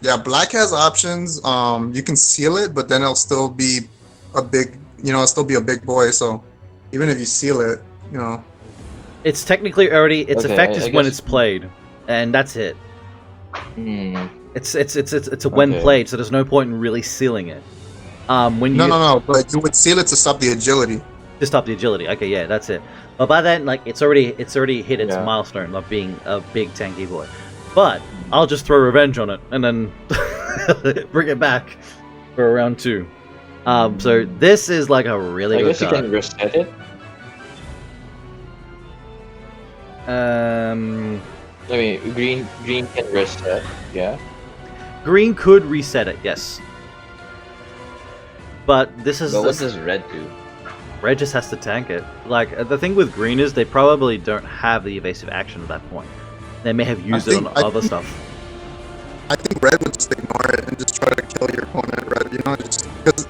Yeah, black has options. You can seal it, but then it'll still be a big, it'll still be a big boy. So even if you seal it, It's technically already its Okay, effect is I when guess- it's played, and that's it. Hmm. It's a when Okay. played, so there's no point in really sealing it. When you no, but you would seal it to stop the agility. to stop the agility. Okay, yeah, that's it. But by then, like, it's already hit its Yeah. milestone of being a big tanky boy. But I'll just throw revenge on it and then bring it back for round 2. So this is like a really I good guess you card. can reset it. I mean, green can reset. Yeah. Green could reset it, yes. But this is But what does red do? Red just has to tank it. Like, the thing with green is they probably don't have the evasive action at that point. They may have used it on other stuff. I think red would just ignore it and just try to kill your opponent. Red, just because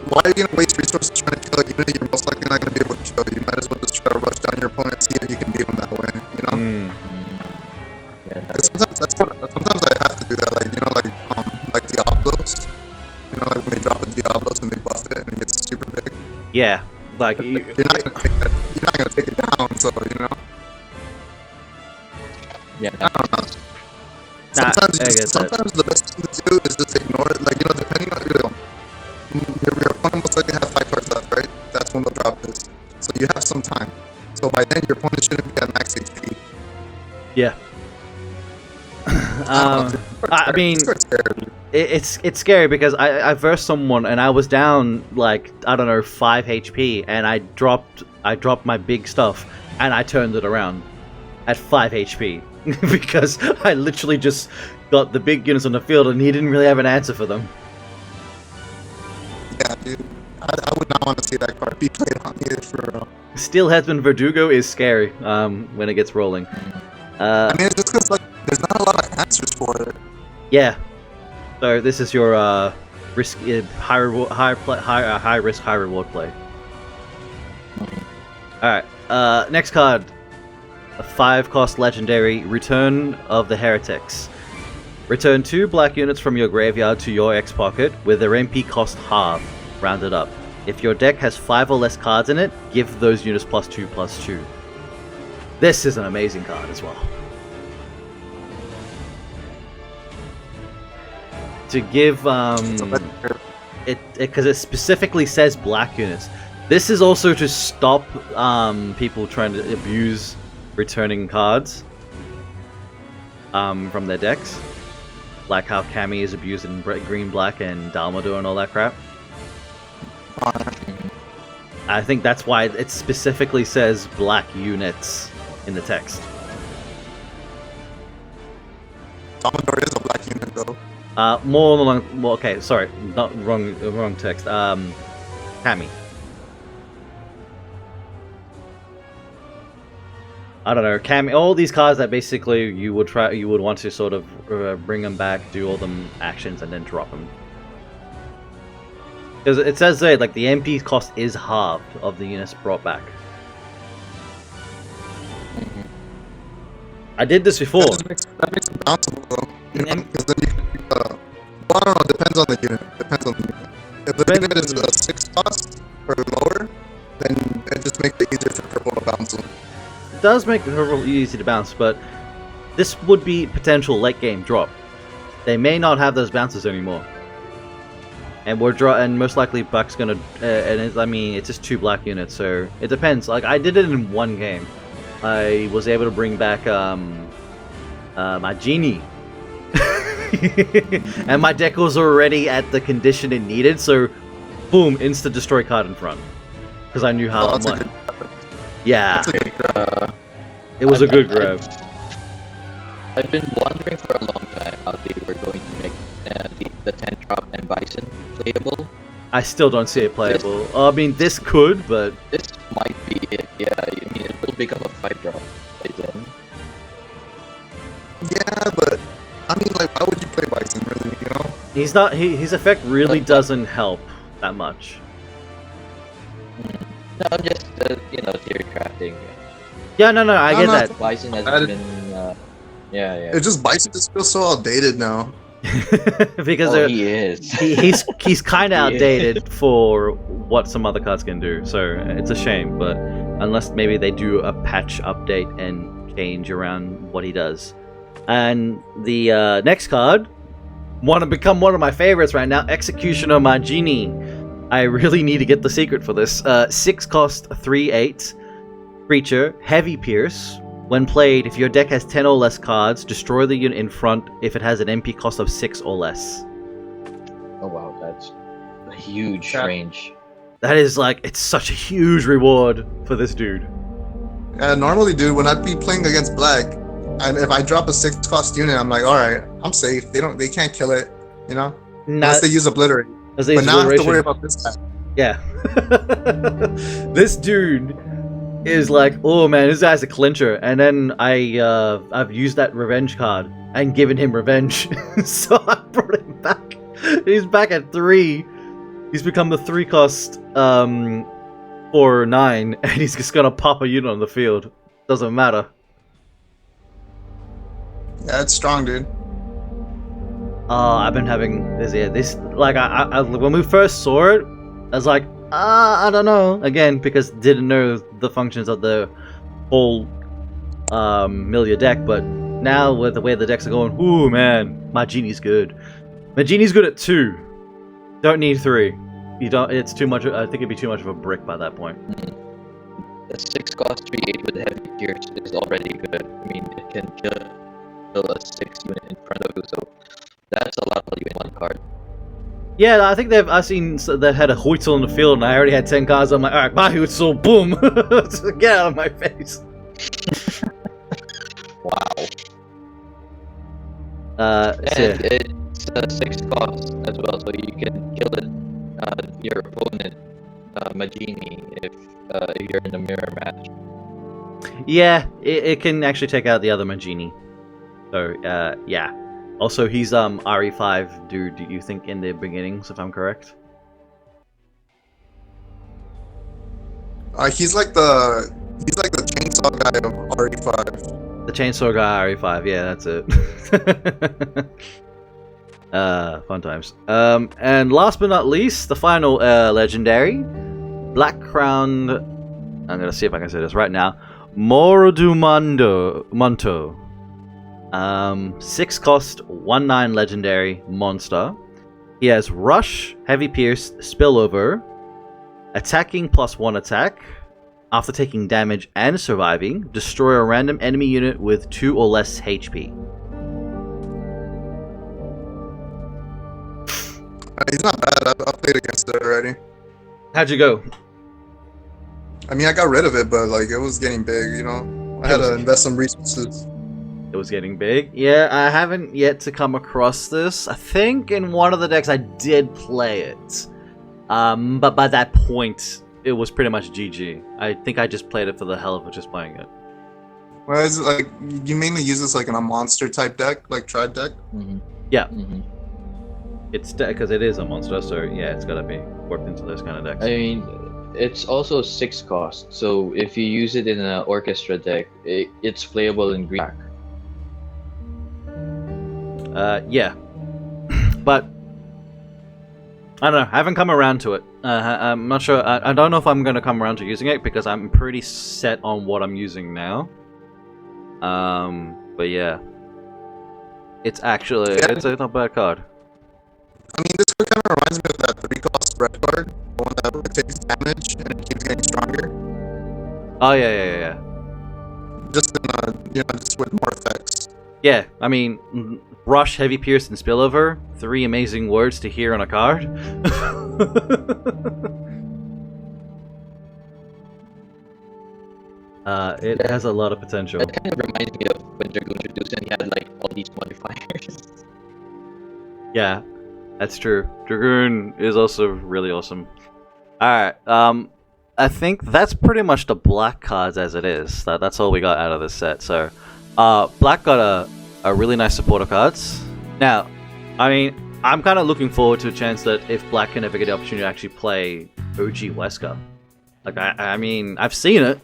why are you gonna waste resources trying to kill a unit you're most likely not gonna be able to kill? You might as well just try to rush down your opponent, see if you can beat him that way. Yeah. 'Cause sometimes I have to do that, like the Aplogoes. Like when they drop a Diablos and they buff it and it gets super big. Yeah, like You're not gonna take it down, so Yeah. I don't know. Nah, Sometimes, I guess that. sometimes the best thing to do is just ignore it. Like, depending on your opponent most likely have 5 cards left, right? That's when they'll drop this. So you have some time. So by then your opponent shouldn't be at max HP. Yeah. I mean, it's scary because I versed someone and I was down like, I don't know, 5 HP and I dropped my big stuff and I turned it around at 5 HP because I literally just got the big units on the field and he didn't really have an answer for them. Yeah, dude. I would not want to see that card be played on me for real. Steelheadsman Verdugo is scary when it gets rolling. I mean, it's just because there's not a lot of answers for it. Yeah. So this is your risk, high risk, high reward play. All right. Next card, a 5-cost legendary, Return of the Heretics. Return 2 black units from your graveyard to your X pocket with their MP cost halved, rounded up. If your deck has 5 or less cards in it, give those units +2/+2. This is an amazing card as well. To give it because it specifically says black units. This is also to stop people trying to abuse returning cards from their decks, like how Cammy is abused in green, black, and Dalmador and all that crap. I think that's why it specifically says black units in the text. Dalmador is a black unit, though. More along. Well, okay, sorry, not wrong text. Cammy. I don't know, Cammy. All these cards that basically you would want to sort of bring them back, do all them actions, and then drop them. Because it says there, like, the MP cost is halved of the units brought back. I did this before. That makes it bounceable, though. You know, because then you can, well, I don't know, it depends on the unit. Depends on the unit. If the unit is a 6 cost or lower, then it just makes it easier for purple to bounce them. It does make it purple easy to bounce, but this would be potential late game drop. They may not have those bounces anymore. And and most likely Buck's gonna, I mean, it's just 2 black units, so it depends. Like, I did it in 1 game. I was able to bring back my genie, and my deck was already at the condition it needed. So, boom, instant destroy card in front, because I knew how. Yeah, it was a good grab. I've been wondering for a long time how they were going to make the 10 drop and Bison playable. I still don't see it playable. I mean, this could, but this might be it. Yeah, I mean, it will become a 5 drop by then. Yeah, but I mean, like, why would you play Bison, really? You know, he's not. His effect really doesn't help that much. No, just you know, theory crafting. Yeah, no, I get that. Bison has been. Yeah. It just Bison just feels so outdated now. Because he is. he's kind of outdated for what some other cards can do. So it's a shame, but unless maybe they do a patch update and change around what he does. And the next card, want to become one of my favorites right now, Executioner Margini. I really need to get the secret for this. 6 cost, 3/8 creature, heavy pierce. When played, if your deck has 10 or less cards, destroy the unit in front if it has an MP cost of 6 or less. Oh wow, that's a huge range. That is like, it's such a huge reward for this dude. Normally, dude, when I'd be playing against black, and if I drop a 6 cost unit, I'm like, alright, I'm safe. They can't kill it, you know? Unless they use Obliterate. But now I have to worry about this guy. Yeah. This dude is like, oh man, this guy's a clincher, and then I've used that revenge card and given him revenge. So I brought him back. He's back at 3. He's become the 3 cost 4/9, and he's just gonna pop a unit on the field. Doesn't matter. Yeah, it's strong, dude. I've been having this like I when we first saw it, I was like, I don't know. Again, because didn't know the functions of the whole Milia deck, but now with the way the decks are going, ooh man, my genie's good. My genie's good at 2. Don't need 3. You don't. It's too much. I think it'd be too much of a brick by that point. The 6 cost 3/8 with heavy pierce is already good. I mean, it can kill a 6 unit in front of you, so that's a lot of value in 1 card. Yeah, I think I've seen they had a Huitzel in the field, and I already had 10 cards. I'm like, alright, bye Huitzel, boom, get out of my face. Wow. And it's a 6 cost as well, so you can kill it, your opponent, Magini, if you're in a mirror match. Yeah, it can actually take out the other Magini. So, yeah. Also, he's RE5 dude, you think, in the beginnings, if I'm correct? He's like the chainsaw guy of RE5. The chainsaw guy RE5, yeah, that's it. Fun times. And last but not least, the final legendary, Black Crowned. I'm gonna see if I can say this right now. Monto. 6 cost, 1/9 legendary monster. He has Rush, Heavy Pierce, Spillover, attacking +1 attack. After taking damage and surviving, destroy a random enemy unit with 2 or less HP. He's not bad. I've played against it already. How'd you go? I mean, I got rid of it, but like it was getting big, you know. I had to invest some resources. It was getting big. Yeah, I haven't yet to come across this. I think in one of the decks I did play it. But by that point, it was pretty much GG. I think I just played it for the hell of just playing it. Well, is it like you mainly use this like in a monster type deck, like tribe deck? Mm-hmm. Yeah. Mm-hmm. It's because it is a monster, so yeah, it's gotta be worked into those kind of decks. I mean, it's also 6 cost, so if you use it in an orchestra deck, it's playable in green. Yeah, but I don't know. I haven't come around to it. I'm not sure. I don't know if I'm gonna come around to using it because I'm pretty set on what I'm using now. But yeah, it's actually it's a not bad card. I mean, this card kind of reminds me of that 3-cost red card, the one that takes damage and it keeps getting stronger. Oh yeah. Just in just with more effects. Yeah, I mean, Rush, Heavy Pierce, and Spillover. 3 amazing words to hear on a card. It has a lot of potential. That kind of reminds me of when Dragoon introduced and he had like all these modifiers. Yeah, that's true. Dragoon is also really awesome. Alright, I think that's pretty much the black cards as it is. That's all we got out of this set. So, black got a really nice supporter cards. Now, I mean, I'm kind of looking forward to a chance that if black can ever get the opportunity to actually play OG Wesker. Like, I mean, I've seen it.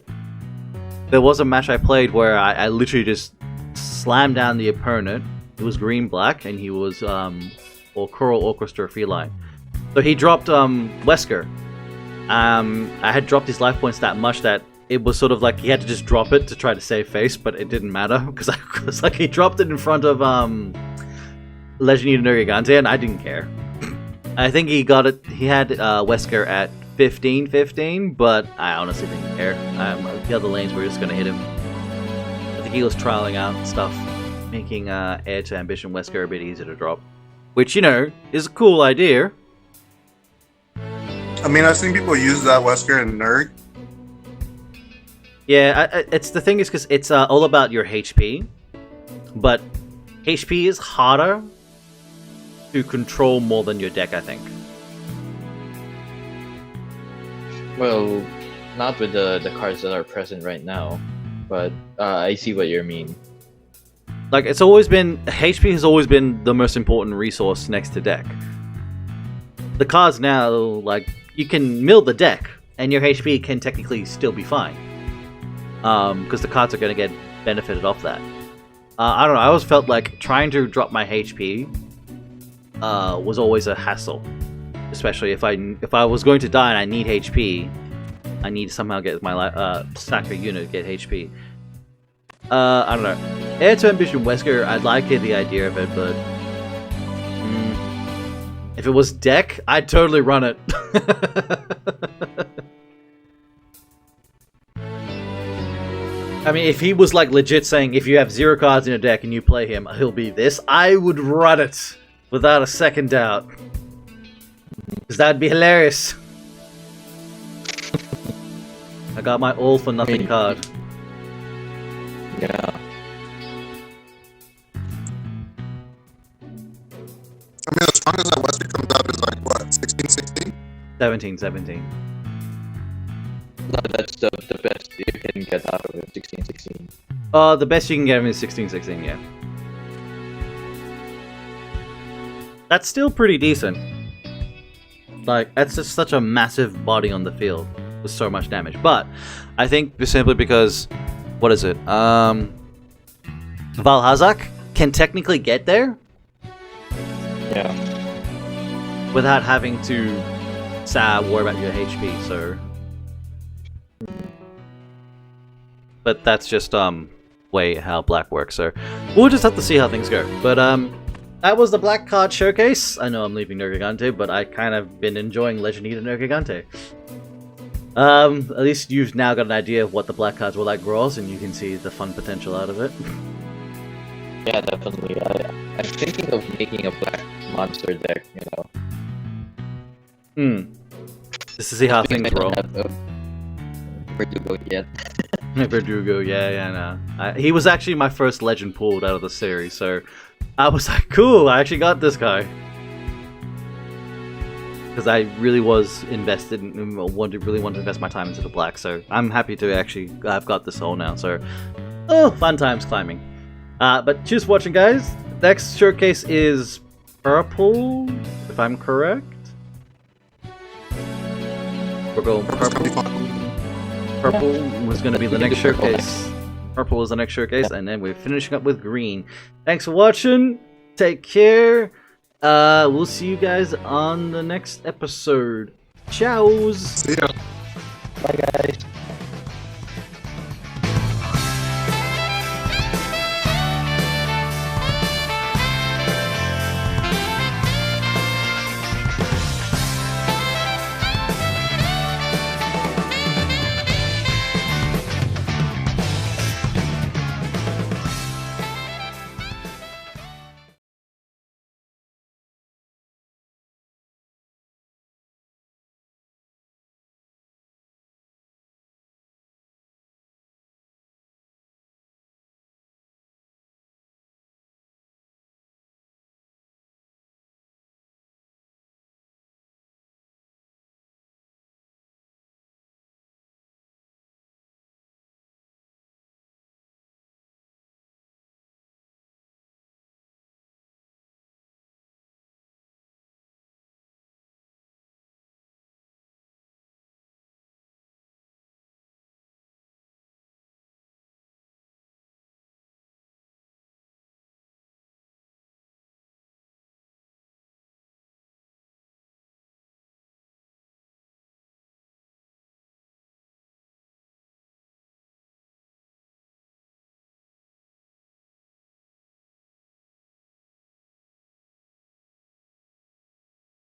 There was a match I played where I literally just slammed down the opponent. It was green-black, and he was, or Choral Orchestra Feline. So he dropped, Wesker. I had dropped his life points that much that it was sort of like he had to just drop it to try to save face, but it didn't matter because like he dropped it in front of Legendary Nergigante and I didn't care. I think he got it. He had Wesker at 15-15, but I honestly didn't care. The other lanes were just gonna hit him. I think he was trialing out stuff, making Heir to Ambition Wesker a bit easier to drop, which is a cool idea. I mean, I've seen people use that Wesker and Nerg. Yeah, it's the thing is because it's all about your HP, but HP is harder to control more than your deck, I think. Well, not with the cards that are present right now, but I see what you mean. Like, it's always been... HP has always been the most important resource next to deck. The cards now, like, you can mill the deck, and your HP can technically still be fine. Because the cards are going to get benefited off that. I don't know, I always felt like trying to drop my HP was always a hassle. Especially if I was going to die and I need HP, I need to somehow get my sack a unit to get HP. I don't know. Heir to Ambition Wesker, I like the idea of it, but if it was deck, I'd totally run it. I mean, if he was like legit saying if you have 0 cards in a deck and you play him, he'll be this, I would run it without a second doubt. Because that'd be hilarious. I got my all for nothing card. Yeah. I mean, the strongest that Wesker comes out is like, what, 16-16? 17-17. No, that's the best you can get out of it, 16-16. The best you can get him is 16-16, yeah. That's still pretty decent. Like, that's just such a massive body on the field with so much damage. But I think simply because, what is it? Valhazak can technically get there. Yeah. Without having to worry about your HP, so... But that's just, way how black works, so... We'll just have to see how things go. But, that was the black card showcase. I know I'm leaving Nergigante, but I kind of been enjoying Legend Eater Nergigante. At least you've now got an idea of what the black cards were like Garros, and you can see the fun potential out of it. Yeah, definitely. I'm thinking of making a black monster deck, Just to see how things roll. I don't have Verdugo yet. Verdugo, yeah, no. He was actually my first legend pulled out of the series, so I was like, cool, I actually got this guy. Because I really was invested in, really wanted to invest my time into the black, so I'm happy to actually, I've got this all now, so, fun times climbing. But cheers for watching, guys. Next showcase is purple, if I'm correct. We're going purple. Purple was going to be the next showcase. Purple was the next showcase, and then we're finishing up with green. Thanks for watching. Take care. We'll see you guys on the next episode. Ciao. See ya. Bye, guys.